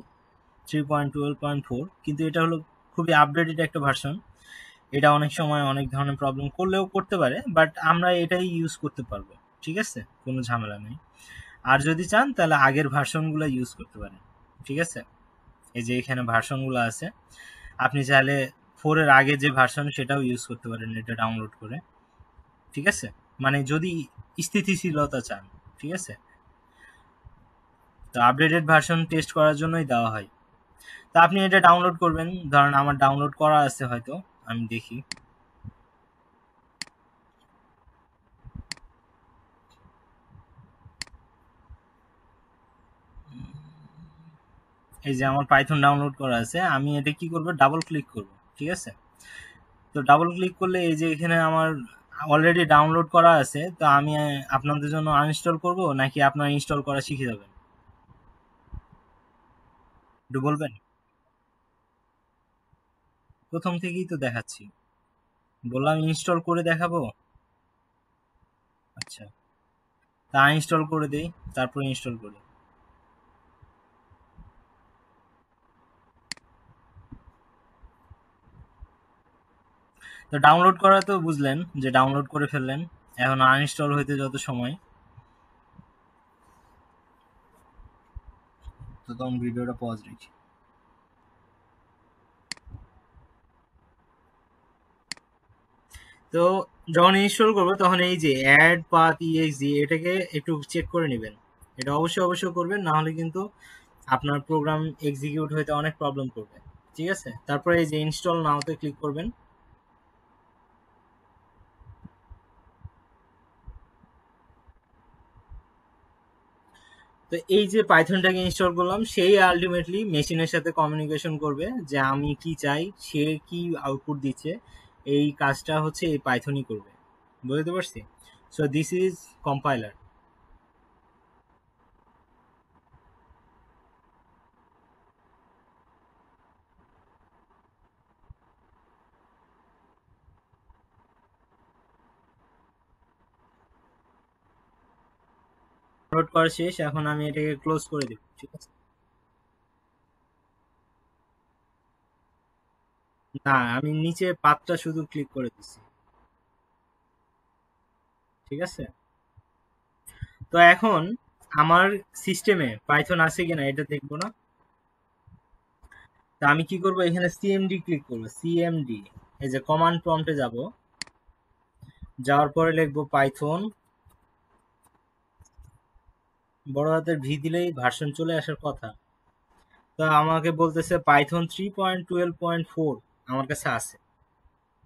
3.12.4, কিন্তু এটা হলো খুবই আপডেটেড একটা ভার্সন। এটা অনেক সময় অনেক ধরনের প্রবলেম করলেও করতে পারে, বাট আমরা এটাই ইউজ করতে পারবো। ঠিক আছে, কোনো ঝামেলা নেই। আর যদি চান তাহলে আগের ভার্সনগুলো ইউজ করতে পারেন। ঠিক আছে, এই যে এখানে ভার্সনগুলো আছে, আপনি চাইলে 4 এর আগে যে ভার্সন সেটাও ইউজ করতে পারেন এটা ডাউনলোড করে। ঠিক আছে, মানে যদি স্থিতিশীলতা চান। ঠিক আছে, তো আপডেটেড ভার্সন টেস্ট করার জন্যই দেওয়া হয়। তো আপনি এটা ডাউনলোড করবেন, ধরেন আমার ডাউনলোড করা আছে হয়তো, আমি দেখি। এই যে আমার পাইথন ডাউনলোড করা আছে, আমি এটা কি করব, ডাবল ক্লিক করব। ঠিক আছে, তো ডাবল ক্লিক করলে এই যে এখানে আমার অলরেডি ডাউনলোড করা আছে। তো আমি আপনাদের জন্য আনইনস্টল করব নাকি আপনারা ইনস্টল করা শিখে যাবেন, একটু বলবেন? প্রথম থেকেই তো দেখাচ্ছি, বললাম ইনস্টল করে দেখাবো। আচ্ছা, তা আনইনস্টল করে দেই, তারপর ইনস্টল করি। তো ডাউনলোড করা তো বুঝলেন যে ডাউনলোড করে ফেললেন, এখন আনইনস্টল হইতে যত সময়, তো তখন ভিডিওটা পজ রেখে। তো যখন ইনস্টল করবো তখন এই যে অ্যাড পাথ ইএক্সি, এটাকে একটু চেক করে নেবেন। এটা অবশ্যই অবশ্যই করবেন, না হলে কিন্তু আপনার প্রোগ্রাম এক্সিকিউট হইতে অনেক প্রবলেম করবে। ঠিক আছে, তারপরে এই যে ইনস্টল নাওতে ক্লিক করবেন। তো এই যে পাইথনটাকে ইনস্টল করলাম, সেই আলটিমেটলি মেশিনের সাথে কমিউনিকেশন করবে যে আমি কি চাই, সে কি আউটপুট দিচ্ছে, এই কাজটা হচ্ছে এই পাইথনই করবে। বুঝতে পারছি? So this is compiler. Download করা শেষ, এখন আমি এটাকে ক্লোজ করে দেব। ঠিক আছে, না আমি নিচে পাতটা শুধু ক্লিক করে দিচ্ছি। ঠিক আছে, তো এখন আমার সিস্টেমে পাইথন আছে কিনা এটা দেখবো না। তা আমি কি করব, এখানে সিএমডি ক্লিক করব, সিএমডি। এই যে কমান্ড প্রম্পটে যাব, যাওয়ার পরে লিখবো পাইথন, বড় হাতের ভি দিলেই ভার্সন চলে আসার কথা। তো আমাকে বলতেছে পাইথন 3.12.4 আমার কাছে আছে।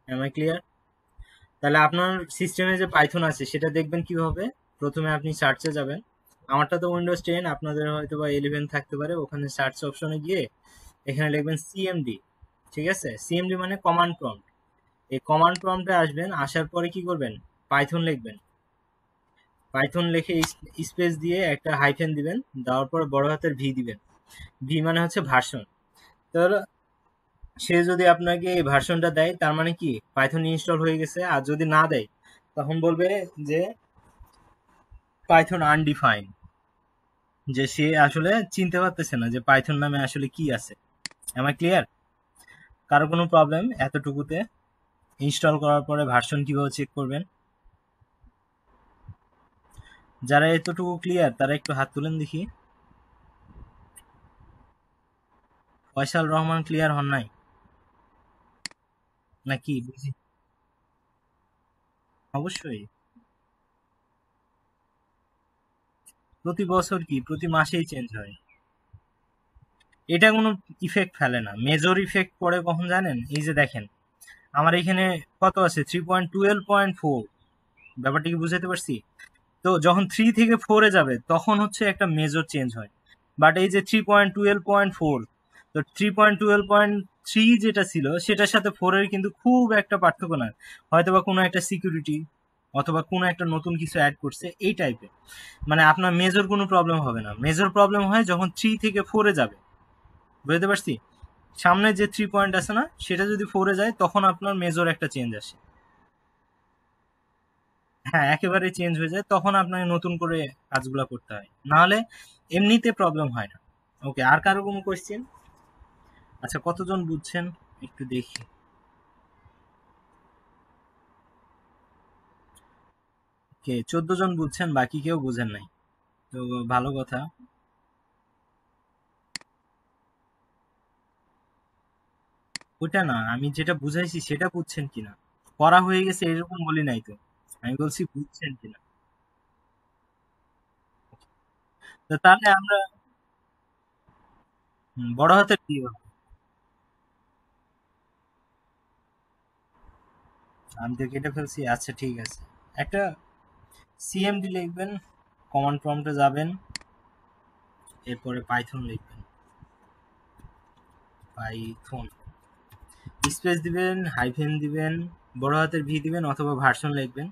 Am I clear? তাহলে আপনার সিস্টেমে যে পাইথন আছে সেটা দেখবেন কিভাবে। প্রথমে আপনি সার্চে যাবেন। আমারটা তো উইন্ডোজ 10, আপনাদের হয়তো বা 11 থাকতে পারে। ওখানে সার্চ অপশনে গিয়ে এখানে লিখবেন সিএমডি। ঠিক আছে, সিএমডি মানে কমান্ড প্রম্পট। এই কমান্ড প্রম্পটে আসবেন, আসার পরে কি করবেন, পাইথন লিখবেন। পাইথন লিখে স্পেস দিয়ে একটা হাইফেন দিবেন, দেওয়ার পর বড় হাতের ভি দিবেন। ভি মানে হচ্ছে ভার্সন। তার সে যদি আপনাকে এই ভার্সনটা দেয় তার মানে কি পাইথন ইনস্টল হয়ে গেছে। আর যদি না দেয় তখন বলবে যে পাইথন আনডিফাইন্ড, যে সে আসলে চিনতে পারতেছে না যে পাইথন নামে আসলে কি আছে। আমার ক্লিয়ার? কারো কোনো প্রবলেম এতটুকুতে? ইনস্টল করার পরে ভার্সন কিভাবে চেক করবেন? যারা এতটুকু ক্লিয়ার তারা একটু হাত তুলেন দেখি। ফয়সাল রহমান ক্লিয়ার হন নাই নাকি? বুঝি, অবশ্যই। প্রতি বছর কি প্রতি মাসেই চেঞ্জ হয়। এটা কোনো ইফেক্ট ফেলে না। মেজর ইফেক্ট পড়ে কখন জানেন? এই যে দেখেন আমার এখানে কত আছে, 3.12.4। ব্যাপারটা কি বুঝাতে পারছি? তো যখন 3 থেকে 4-এ যাবে তখন হচ্ছে একটা মেজর চেঞ্জ হয়। বাট এই যে 3.12.4, তো 3.12.3 যেটা ছিল সেটার সাথে 4-এর কিন্তু খুব একটা পার্থক্য না। হয়তোবা কোনো একটা সিকিউরিটি অথবা কোনো একটা নতুন কিছু অ্যাড করছে এই টাইপের। মানে আপনার মেজর কোনো প্রবলেম হবে না। মেজর প্রবলেম হয় যখন 3 থেকে 4-এ যাবে। বুঝতে পারছি? সামনে যে 3 পয়েন্ট আছে না, সেটা যদি 4-এ যায় তখন আপনার মেজর একটা চেঞ্জ আসে। হ্যাঁ, একেবারে চেঞ্জ হয়ে যায়, তখন আপনাকে নতুন করে কাজগুলা করতে হয়। নাহলে এমনিতে প্রবলেম হয় না। ওকে, আর কারো কোনো কোয়েশ্চেন? আচ্ছা, কতজন বুঝছেন একটু দেখি। কে 14 জন বুঝছেন, বাকি কেউ বুঝেন নাই। তো ভালো কথা। ওটা না, আমি যেটা বুঝাইছি সেটা বুঝছেন কিনা। পড়া হয়ে গেছে এরকম বলি নাই তো, আমি বলছি বুঝছেন কিনা। তো তাহলে আমরা বড় হাতের কি হবে? আমি তো কেটে ফেলছি, আচ্ছা ঠিক আছে। একটা সিএমডি লিখবেন, কমান্ড প্রম্পটে যাবেন, এরপরে পাইথন লিখবেন। পাইথন স্পেস দিবেন, হাইফেন দিবেন, বড় হাতের ভি দিবেন অথবা ভার্সন লিখবেন।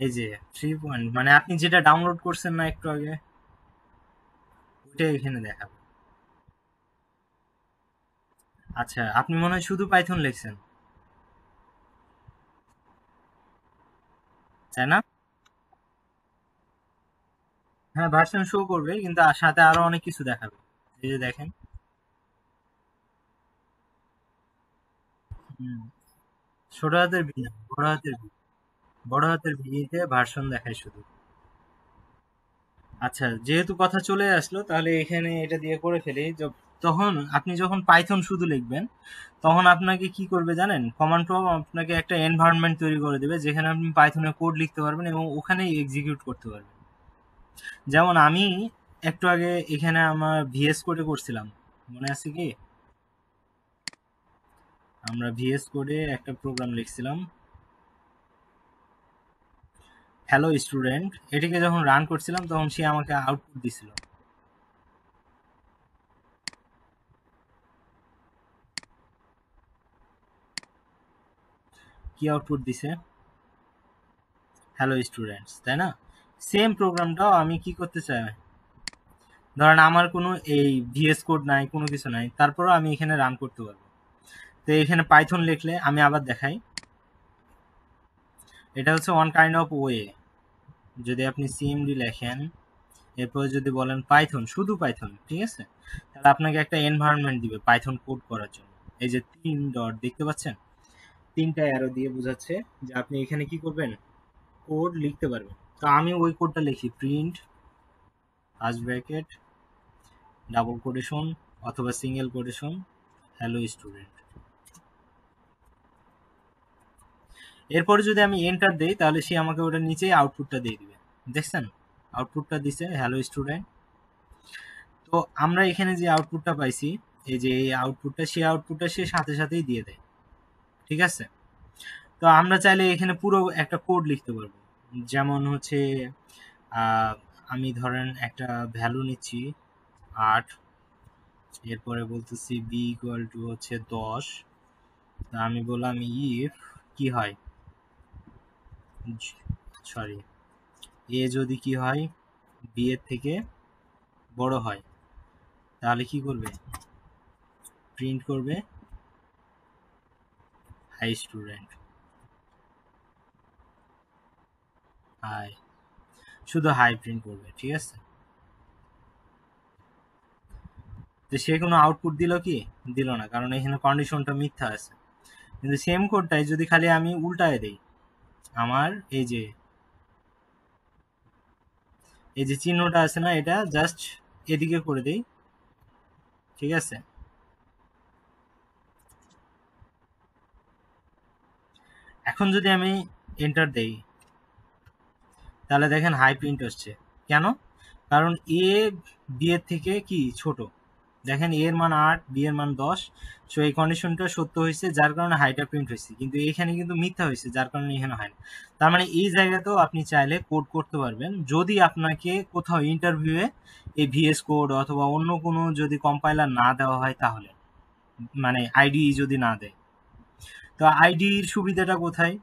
এই যে 3 মানে আপনি যেটা ডাউনলোড করছেন না একটু আগে, ওইটা এখানে দেখাবে। আচ্ছা, আপনি মনে হয় শুধু পাইথন লিখছেন, তাই না? হ্যাঁ, ভার্সন শো করবে কিন্তু সাথে আরো অনেক কিছু দেখাবে। এই যে দেখেন। হুম, ছোট হাতের ভি না, বড় হাতের ভি। বড় হাতের ভিতে ভার্সন দেখায় শুধু। আচ্ছা, যেহেতু কথা চলে আসলো তাহলে এখানে এটা দিয়ে করে ফেলি। তখন আপনি যখন পাইথন শুধু লিখবেন তখন আপনাকে কি করবে জানেন? কমান্ড প্রম্পট আপনাকে একটা এনভায়রনমেন্ট তৈরি করে দেবে যেখানে আপনি পাইথনে কোড লিখতে পারবেন এবং ওখানেই এক্সিকিউট করতে পারবেন। যেমন আমি একটু আগে এখানে আমার ভিএস কোডে করছিলাম, মনে আছে কি? আমরা ভিএস কোডে একটা প্রোগ্রাম লিখছিলাম, হ্যালো স্টুডেন্ট। এটিকে যখন রান করছিলাম তখন সে আমাকে আউটপুট দিছিল। কি আউটপুট দিছে? হ্যালো স্টুডেন্টস, তাই না? সেম প্রোগ্রামটাও আমি কি করতে চাই, ধরেন আমার কোনো এই ভিএস কোড নাই, কোনো কিছু নাই, তারপরও আমি এখানে রান করতে পারবো। তো এখানে পাইথন লিখলে আমি আবার দেখাই, এটা হচ্ছে ওয়ান কাইন্ড অফ ওয়ে। যদি আপনি সিএমডি লেখেন, এরপরে যদি বলেন পাইথন, শুধু পাইথন, ঠিক আছে, তাহলে আপনাকে একটা এনভায়রনমেন্ট দিবে পাইথন কোড করার জন্য। এই যে 3 ডট দেখতে পাচ্ছেন, 3টা অ্যারো দিয়ে বোঝাচ্ছে যে আপনি এখানে কি করবেন, কোড লিখতে পারবেন। তো আমি ওই কোডটা লিখি, print first bracket double quotation অথবা সিঙ্গেল কোটেশন হ্যালো স্টুডেন্ট। এরপরে যদি আমি এন্টার দেই তাহলে সে আমাকে ওটার নিচেই আউটপুটটা দিয়ে দিবে। দেখছেন? আউটপুটটা দিছে হ্যালো স্টুডেন্ট। তো আমরা এখানে যে আউটপুটটা পাইছি, এই যে এই আউটপুটটা, সেই আউটপুটটা সে সাথে সাথেই দিয়ে দেয়। ঠিক আছে? তো আমরা চাইলে এখানে পুরো একটা কোড লিখতে পারবো। যেমন হচ্ছে আহ, আমি ধরেন একটা ভ্যালু নিচ্ছি 8, এরপরে বলতেছি বি ইকুয়াল টু হচ্ছে 10। তা আমি বললাম ইফ কি হয়, সরি, এ যদি কি হয় বি এর থেকে বড় হয়, তাহলে কি করবে? প্রিন্ট করবে হাই স্টুডেন্ট, হাই, শুধু হাই প্রিন্ট করবে। ঠিক আছে? তো সে কোনো আউটপুট দিল কি? দিল না, কারণ এখানে কন্ডিশনটা মিথ্যা আছে। কিন্তু সেম কোডটাই যদি খালি আমি উল্টায় দেই, আমার এই যে চিহ্নটা আছে না, এটা জাস্ট এদিকে করে দেই, ঠিক আছে, এখন যদি আমি এন্টার দেই তাহলে দেখেন হাই প্রিন্ট হচ্ছে। কেন? কারণ এ বি এর থেকে কি ছোট। দেখেন এ এর মান 8, বি এর মান 10। সো এই কন্ডিশনটা সত্য হয়েছে, যার কারণে হাইটা প্রিন্ট হয়েছে, কিন্তু এখানে কিন্তু মিথ্যা হয়েছে, যার কারণে এখানে হয় না। তার মানে এই জায়গাতেও আপনি চাইলে কোড করতে পারবেন, যদি আপনাকে কোথাও ইন্টারভিউয়ে এই ভিএস কোড অথবা অন্য কোনো যদি কম্পাইলার না দেওয়া হয়, তাহলে মানে আইডি যদি না দেয়। তো আইডির সুবিধাটা কোথায়?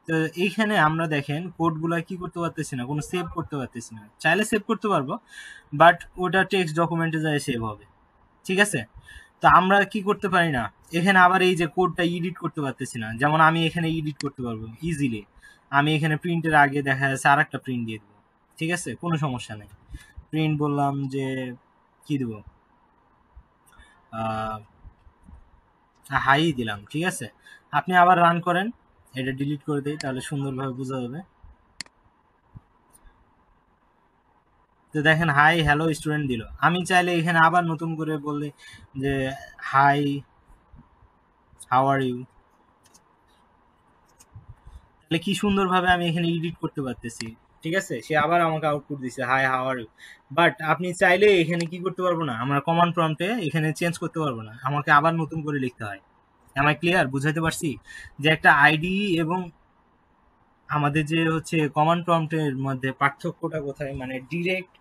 তো এইখানে আমরা দেখেন কোডগুলা কি করতে পারতেছি না, কোনো সেভ করতে পারতেছি না। চাইলে সেভ করতে পারবো, বাট ওটা টেক্সট ডকুমেন্টে যায় সেভ হবে, ঠিক আছে? তো আমরা কি করতে পারি না, এখানে আবার এই যে কোডটা এডিট করতে পারতেছি না। যেমন আমি এখানে এডিট করতে পারবো ইজিলি, আমি এখানে প্রিন্টের আগে দেখা যাচ্ছে আর একটা প্রিন্ট দিয়ে দেবো, ঠিক আছে, কোনো সমস্যা নেই। প্রিন্ট বললাম যে কি দেবো, হাই দিলাম, ঠিক আছে। আপনি আবার রান করেন, এটা ডিলিট করে দিই, তাহলে সুন্দরভাবে বোঝা যাবে। তো দেখেন হাই হ্যালো স্টুডেন্ট দিল। আমি চাইলে এখানে আবার নতুন করে বললে যে হাই হাউ আর ইউ, তাহলে কি সুন্দরভাবে আমি এখানে এডিট করতে পারতেছি, ঠিক আছে। সে আবার আমাকে আউটপুট দিছে hi how are you. But আপনি চাইলে এখানে কি করতে পারবো না, আমরা কমান্ড প্রম্পটে এখানে চেঞ্জ করতে পারবো না, আমাকে আবার নতুন করে লিখতে হয়। আমি ক্লিয়ার বুঝাইতে পারছি যে একটা আইডি এবং আমাদের যে হচ্ছে কমান্ড প্রম্পটের মধ্যে পার্থক্যটা কোথায়, মানে ডিরেক্ট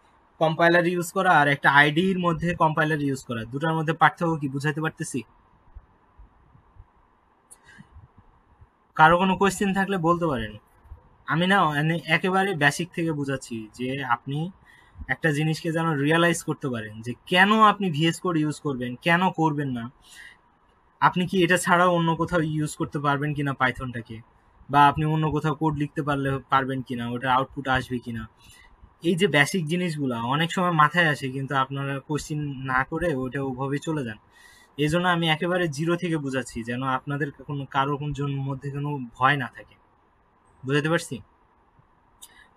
কম্পাইলার ইউজ করা আর একটা আইডির মধ্যে কম্পাইলার ইউজ করা, দুটার মধ্যে পার্থক্য কি বুঝাইতে পারতেছি? কারো কোনো কোয়েশ্চেন থাকলে বলতে পারেন। আমি না মানে একেবারে বেসিক থেকে বুঝাচ্ছি, যে আপনি একটা জিনিসকে যেন রিয়ালাইজ করতে পারেন যে কেন আপনি ভিএস কোড ইউজ করবেন, কেন করবেন না। আপনি কি এটা ছাড়াও অন্য কোথাও ইউজ করতে পারবেন কিনা পাইথনটাকে, বা আপনি অন্য কোথাও কোড লিখতে পারলে পারবেন কিনা, ওটা আউটপুট আসবে কিনা। এই যে বেসিক জিনিসগুলা অনেক সময় মাথায় আসে, কিন্তু আপনারা কোশ্চিন না করে ওইটা ওভাবে চলে যান। এই জন্য আমি একেবারে জিরো থেকে বুঝাচ্ছি, যেন আপনাদের কোনো কারো মধ্যে কোনো ভয় না থাকে। বুঝাতে পারছি?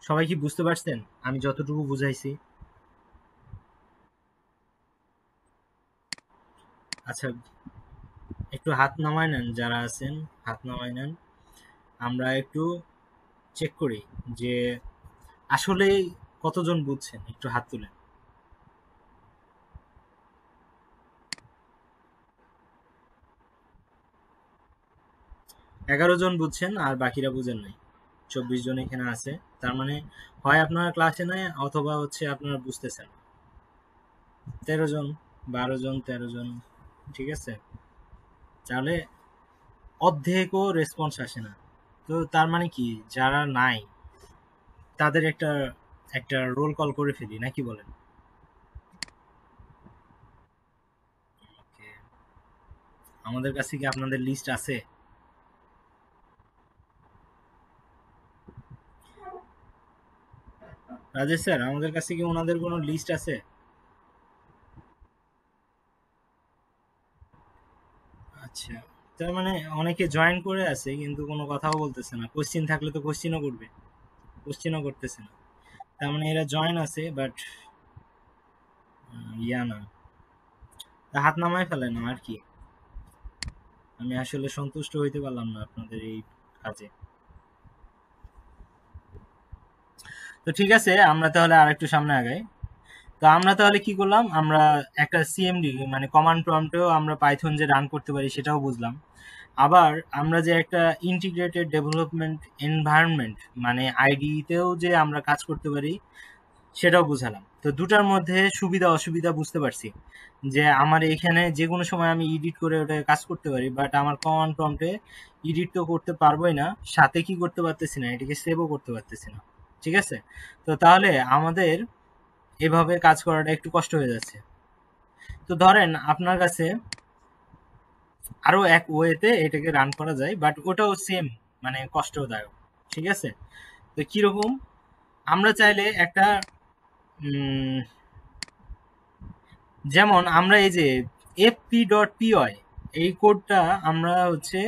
সবাই কি বুঝতে পারছেন আমি যতটুকু বুঝাইছি? আচ্ছা, একটু হাত নামায় নেন যারা আছেন, হাত নামায় নেন। আমরা একটু চেক করি যে আসলে কতজন বুঝছেন, একটু হাত তুলেন। 11 জন বুঝছেন আর বাকিরা বুঝেন নাই। 24 জন এখানে আছে। তার মানে হয় আপনারা ক্লাসে নাই, অথবা হচ্ছে আপনারা বুঝতেছেন। 13 জন, 12 জন, 13 জন, ঠিক আছে। তাহলে অর্ধেকও রেসপন্স আসে না। তো তার মানে কি, যারা নাই তাদের একটা একটা রোল কল করে ফেলি, নাকি বলেন? Okay, আমাদের কাছে কি আপনাদের লিস্ট আছে? রাজেশ স্যার, আমাদের কাছে কি ওনাদের কোনো লিস্ট আছে? আচ্ছা, তার মানে অনেকে জয়েন করে আছে কিন্তু কোনো কথাও বলতেছে না। কোশ্চিন থাকলে তো কোশ্চিনও করবে, কোশ্চিনও করতেছে না। তার মানে এরা জয়েন আছে, বাট ইয়া না। তা হাত নামায় ফেলে না আর কি। আমি আসলে সন্তুষ্ট হইতে পারলাম না আপনাদের এই কাজে। তো ঠিক আছে, আমরা তাহলে আরেকটু সামনে আগাই। তো আমরা তাহলে কি করলাম, আমরা একটা সিএমডি মানে কমান্ড প্রম্পটেও আমরা পাইথন যে রান করতে পারি সেটাও বুঝলাম। আবার আমরা যে একটা ইন্টিগ্রেটেড ডেভেলপমেন্ট এনভায়রনমেন্ট মানে আইডিতেও যে আমরা কাজ করতে পারি সেটাও বুঝালাম। তো দুটার মধ্যে সুবিধা অসুবিধা বুঝতে পারছি, যে আমার এখানে যে কোনো সময় আমি এডিট করে ওটা কাজ করতে পারি, বাট আমার কমান্ড প্রম্পটে এডিট তো করতে পারবোই না, সাথে কি করতে পারতেছি না, এটাকে সেভও করতে পারতেছি না, ঠিক আছে। তো তাহলে আমাদের এভাবে কাজ করাটা একটু কষ্ট হয়ে যাচ্ছে। তো ধরেন আপনার কাছে আরো এক ওয়েতে এটাকে রান করা যায়, বাট ওটাও সেম মানে কষ্টদায়ক, ঠিক আছে। তো কিরকম, আমরা চাইলে একটা উম, যেমন আমরা এই যে fp.py এই কোডটা আমরা হচ্ছে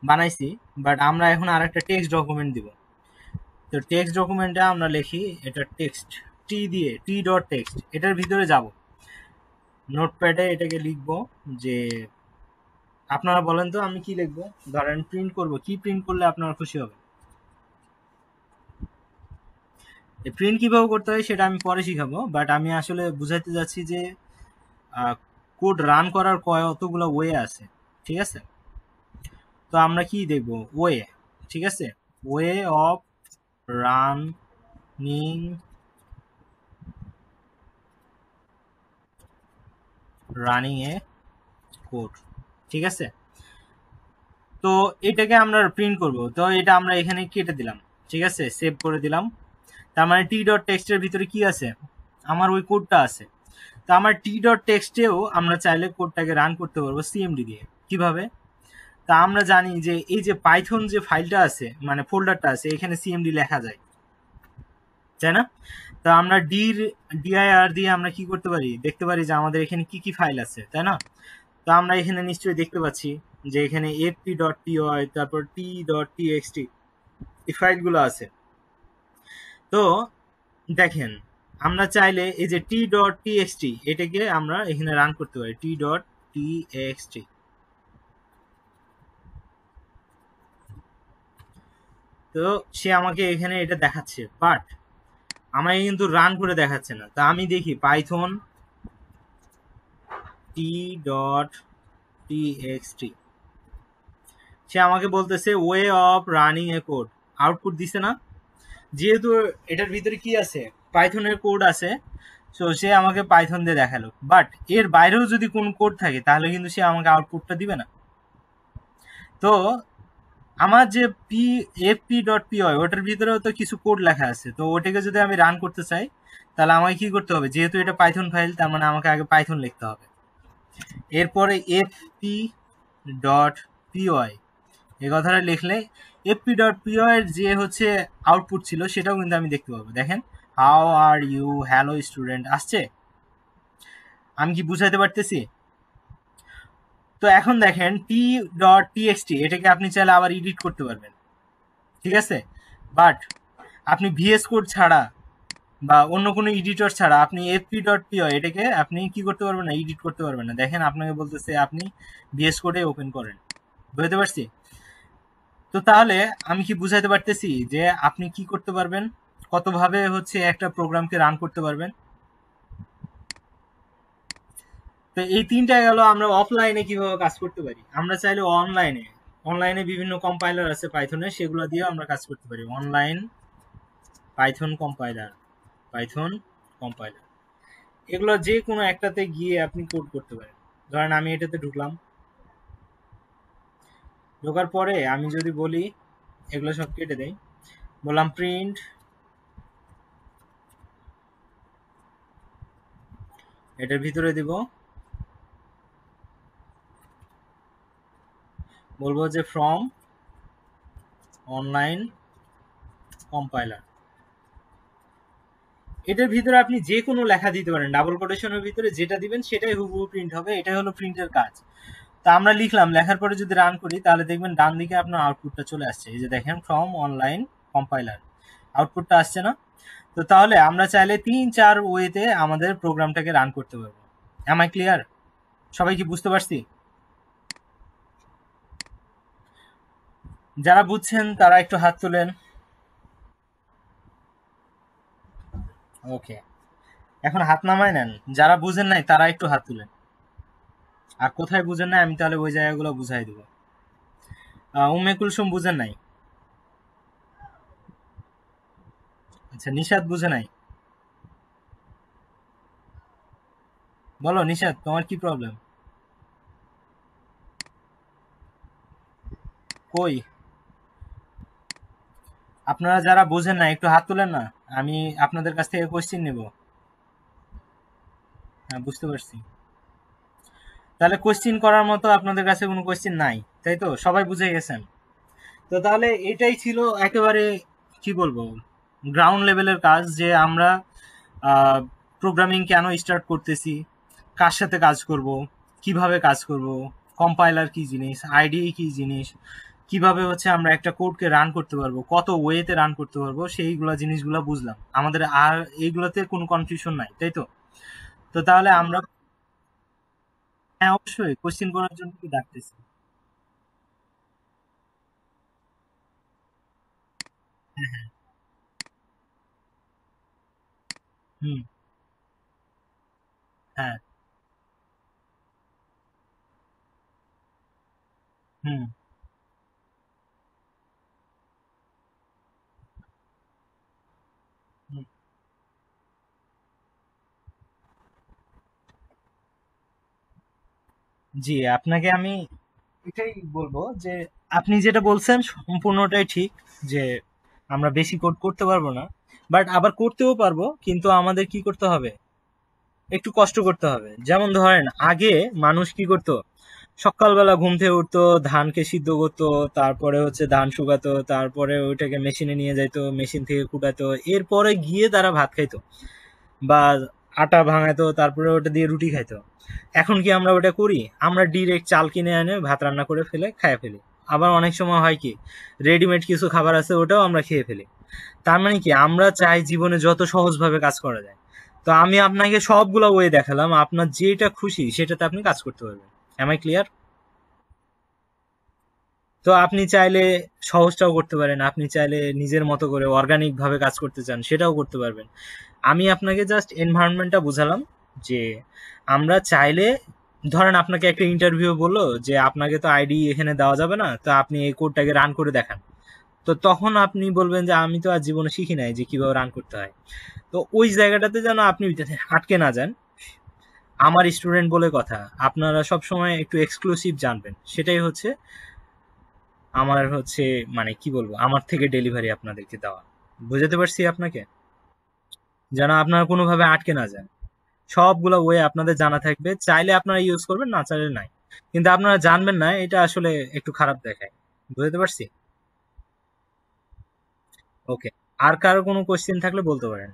বানাইছি, বাট আমরা এখন আর একটা টেক্সট ডকুমেন্ট দিব। তো টেক্সট ডকুমেন্টে আমরা লিখি এটা টেক্সট, টি দিয়ে টি ডট টেক্সট, এটার ভিতরে যাব, নোটপ্যাডে এটাকে লিখবো যে আপনারা বলেন তো আমি কি লিখবো। ধরেন প্রিন্ট করব, কি প্রিন্ট করলে আপনারা খুশি হবে? এই প্রিন্ট কিভাবে করতে হয় সেটা আমি পরে শিখাবো, বাট আমি আসলে বুঝাইতে যাচ্ছি যে কোড রান করার কতগুলো ওয়ে আছে, ঠিক আছে? তো আমরা কি দেখব? ওয়ে, ঠিক আছে? Way of running A code, ঠিক আছে? তো এটাকে আমরা প্রিন্ট করব, তো এটা আমরা এখানে কেটে দিলাম, ঠিক আছে, সেভ করে দিলাম। তার মানে টি ডট টেক্সটের ভিতরে কি আছে? আমার ওই কোডটা আছে। তো আমার টি ডট টেক্সটেও আমরা চাইলে কোডটাকে রান করতে পারবো সিএমডি দিয়ে। কিভাবে? তা আমরা জানি যে এই যে পাইথন যে ফাইলটা আছে, মানে ফোল্ডারটা আছে, এখানে সিএমডি লেখা যায়, তাই না? তা আমরা ডিআইআর দিয়ে আমরা কি করতে পারি? দেখতে পারি যে আমাদের এখানে কি কি ফাইল আছে, তাই না? তো আমরা এখানে নিশ্চয়ই দেখতে পাচ্ছি যে এখানে এফপি ডট পিওয়াই, তারপর টি ডট টিএক্সটি, এই ফাইলগুলো আছে। তো দেখেন, আমরা চাইলে এই যে টি ডট টিএক্সটি এটাকে আমরা এখানে রান করতে পারি, টি ডট টিএক্সটি। তো সে আমাকে এখানে এটা দেখাচ্ছে, বাট আমাকে কিন্তু রান করে দেখাচ্ছে না। তা আমি দেখি পাইথন টি ডট টিএক্সটি, সে আমাকে বলতেছে way of running A code, output দিছে না? যেহেতু এটার ভিতরে কি আছে, পাইথনের কোড আছে, সো সে আমাকে পাইথন দিয়ে দেখালো। বাট এর বাইরেও যদি কোনো কোড থাকে তাহলে কিন্তু সে আমাকে আউটপুটটা দিবে না। তো আমার যে এফপি ডট পিওয়াই ওটার ভিতরেও তো কিছু কোড লেখা আছে, তো ওটাকে যদি আমি রান করতে চাই তাহলে আমাকে কি করতে হবে? যেহেতু এটা পাইথন ফাইল, তার মানে আমাকে আগে পাইথন লিখতে হবে। এরপরে এফপি ডট পিওয়াই এই কথাটা লিখলে এফপি ডট পিওয়াই এর যে হচ্ছে আউটপুট ছিল সেটাও কিন্তু আমি দেখতে পাবো। দেখেন, how are you, hello student আসছে। আমি কি বুঝাইতে পারতেছি? তো এখন দেখেন টি ডট টিএক্সটি এটাকে আপনি চাইলে আবার এডিট করতে পারবেন, ঠিক আছে? বাট আপনি ভিএস কোড ছাড়া বা অন্য কোনো এডিটর ছাড়া আপনি এফপি ডট পিওয়াই এটাকে আপনি কি করতে পারবেন না, এডিট করতে পারবেন না। দেখেন, আপনাকে বলতেছে আপনি ভিএস কোডে ওপেন করেন। বুঝতে পারছি? তো তাহলে আমি কি বুঝাইতে পারতেছি যে আপনি কি করতে পারবেন, কতভাবে হচ্ছে একটা প্রোগ্রামকে রান করতে পারবেন? তো এই তিনটা গেল আমরা অফলাইনে কিভাবে কাজ করতে পারি। আমরা চাইলে অনলাইনে বিভিন্ন কম্পাইলার আছে পাইথনের, সেগুলো দিয়ে আমরা কাজ করতে পারি। অনলাইন পাইথন কম্পাইলার এগুলো যে কোনো একটাতে গিয়ে আপনি কোড করতে পারেন। ধরেন আমি এটাতে ঢুকলাম, ঢোকার পরে আমি যদি বলি, এগুলো সব কেটে দেই, বললাম প্রিন্ট, এটার ভিতরে দিব, বলবো যে ফ্রম অনলাইন কম্পাইলার। এটার ভিতরে আপনি যে কোনো লেখা দিতে পারেন, ডাবল কোটেশনের ভিতরে যেটা দিবেন সেটাই হুবহু প্রিন্ট হবে। এটাই হলো প্রিন্টের কাজ। তা আমরা লিখলাম, লেখার পরে যদি রান করি তাহলে দেখবেন ডান দিকে আপনার আউটপুটটা চলে আসছে। এই যে দেখেন, ফ্রম অনলাইন কম্পাইলার, আউটপুটটা আসছে না? তো তাহলে আমরা চাইলে 3-4 ওয়েতে আমাদের প্রোগ্রামটাকে রান করতে পারবো। Am I clear? সবাই কি বুঝতে পারছি? যারা বুঝছেন তারা একটু হাত তোলেন। ওকে, এখন হাত নামায় নেন। যারা বুঝেন নাই তারা একটু হাত তুলেন। আর কোথায় বুঝেন নাই আমি তাহলে ওই জায়গাগুলো বুঝাই দিব। উম্মে কুলসুম বুঝেন নাই? আচ্ছা, নিশাদ বুঝে নাই? বলো নিশাদ, তোমার কি প্রবলেম? কই আপনারা যারা বোঝেন না একটু হাত তুলেন না, আমি আপনাদের কাছ থেকে কোশ্চেন নেব। হ্যাঁ, বুঝতে পারছি। তাহলে কোশ্চেন করার মতো আপনাদের কাছে কোনো কোশ্চেন নাই, তাই তো? সবাই বুঝে গেছেন? তো তাহলে এটাই ছিল একেবারে, কি বলবো, গ্রাউন্ড লেভেলের কাজ, যে আমরা প্রোগ্রামিং কেন স্টার্ট করতেছি, কার সাথে কাজ করব, কিভাবে কাজ করব, কম্পাইলার কি জিনিস, আইডিই কি জিনিস, কিভাবে হচ্ছে আমরা একটা কোডকে রান করতে পারবো, কত ওয়েতে রান করতে পারবো, সেইগুলা জিনিসগুলা বুঝলাম। আমাদের আর এইগুলোতে কোনো কনফিউশন নাই, তাই তো? তো তাহলে আমরা, হ্যাঁ অবশ্যই কোশ্চেন করার জন্য কি ডাকতেছি। হ্যাঁ, হ্যাঁ, হুম। হ্যাঁ। হুম। হুম। জি, আপনাকে আমি এটাই বলবো যে আপনি যেটা বলছেন সম্পূর্ণটাই ঠিক, যে আমরা বেশি কোড করতে পারবো না, বাট আবার করতেও পারবো, কিন্তু আমাদের কি করতে হবে, একটু কষ্ট করতে হবে। যেমন ধরেন আগে মানুষ কি করতো, সকালবেলা ঘুম থেকে উঠতো, ধানকে সিদ্ধ করতো, তারপরে হচ্ছে ধান শুকাতো, তারপরে ওইটাকে মেশিনে নিয়ে যাইতো, মেশিন থেকে কুটাতো, এরপরে গিয়ে তারা ভাত খাইতো বা আটা ভাঙাতো, তারপরে ওটা দিয়ে রুটি খাইতো। এখন কি আমরা ওটা করি? আমরা ডিরেক্ট চাল কিনে এনে ভাত রান্না করে ফেলে খাইয়ে ফেলি। আবার অনেক সময় হয় কি, রেডিমেড কিছু খাবার আছে ওটাও আমরা খেয়ে ফেলি। তার মানে কি, আমরা চাই জীবনে যত সহজভাবে কাজ করা যায়। তো আমি আপনাকে সবগুলো ওয়ে দেখালাম, আপনার যেটা খুশি সেটাতে আপনি কাজ করতে পারবেন। Am I clear? তো আপনি চাইলে সহজটাও করতে পারেন, আপনি চাইলে নিজের মতো করে অর্গানিক ভাবে কাজ করতে চান সেটাও করতে পারবেন। আমি আপনাকে জাস্ট এনভায়রনমেন্টটা বুঝালাম, যে আমরা চাইলে, ধরেন আপনাকে একটা ইন্টারভিউ বললো যে আপনাকে তো আইডি এখানে দেওয়া যাবে না, তো আপনি এই কোডটাকে রান করে দেখান। তো তখন আপনি বলবেন যে আমি তো আর জীবনে শিখি নাই যে কিভাবে রান করতে হয়। তো ওই জায়গাটাতে যেন আপনি আটকে না যান। আমার স্টুডেন্ট বলে কথা, আপনারা সব সময় একটু এক্সক্লুসিভ জানবেন, সেটাই হচ্ছে আমার হচ্ছে, মানে কি বলবো, আমার থেকে ডেলিভারি আপনাদেরকে দেওয়া। বুঝাতে পারছি আপনাকে? যেন আপনারা কোনোভাবে আটকে না যান। সবগুলো ওয়ে আপনাদের জানা থাকবে, চাইলে আপনারা ইউজ করবেন, না চাইলে নাই। কিন্তু আপনারা জানবেন না, এটা আসলে একটু খারাপ দেখায়। বুঝতে পারছি? ওকে। আর কারো কোনো কোশ্চেন থাকলে বলতে পারেন।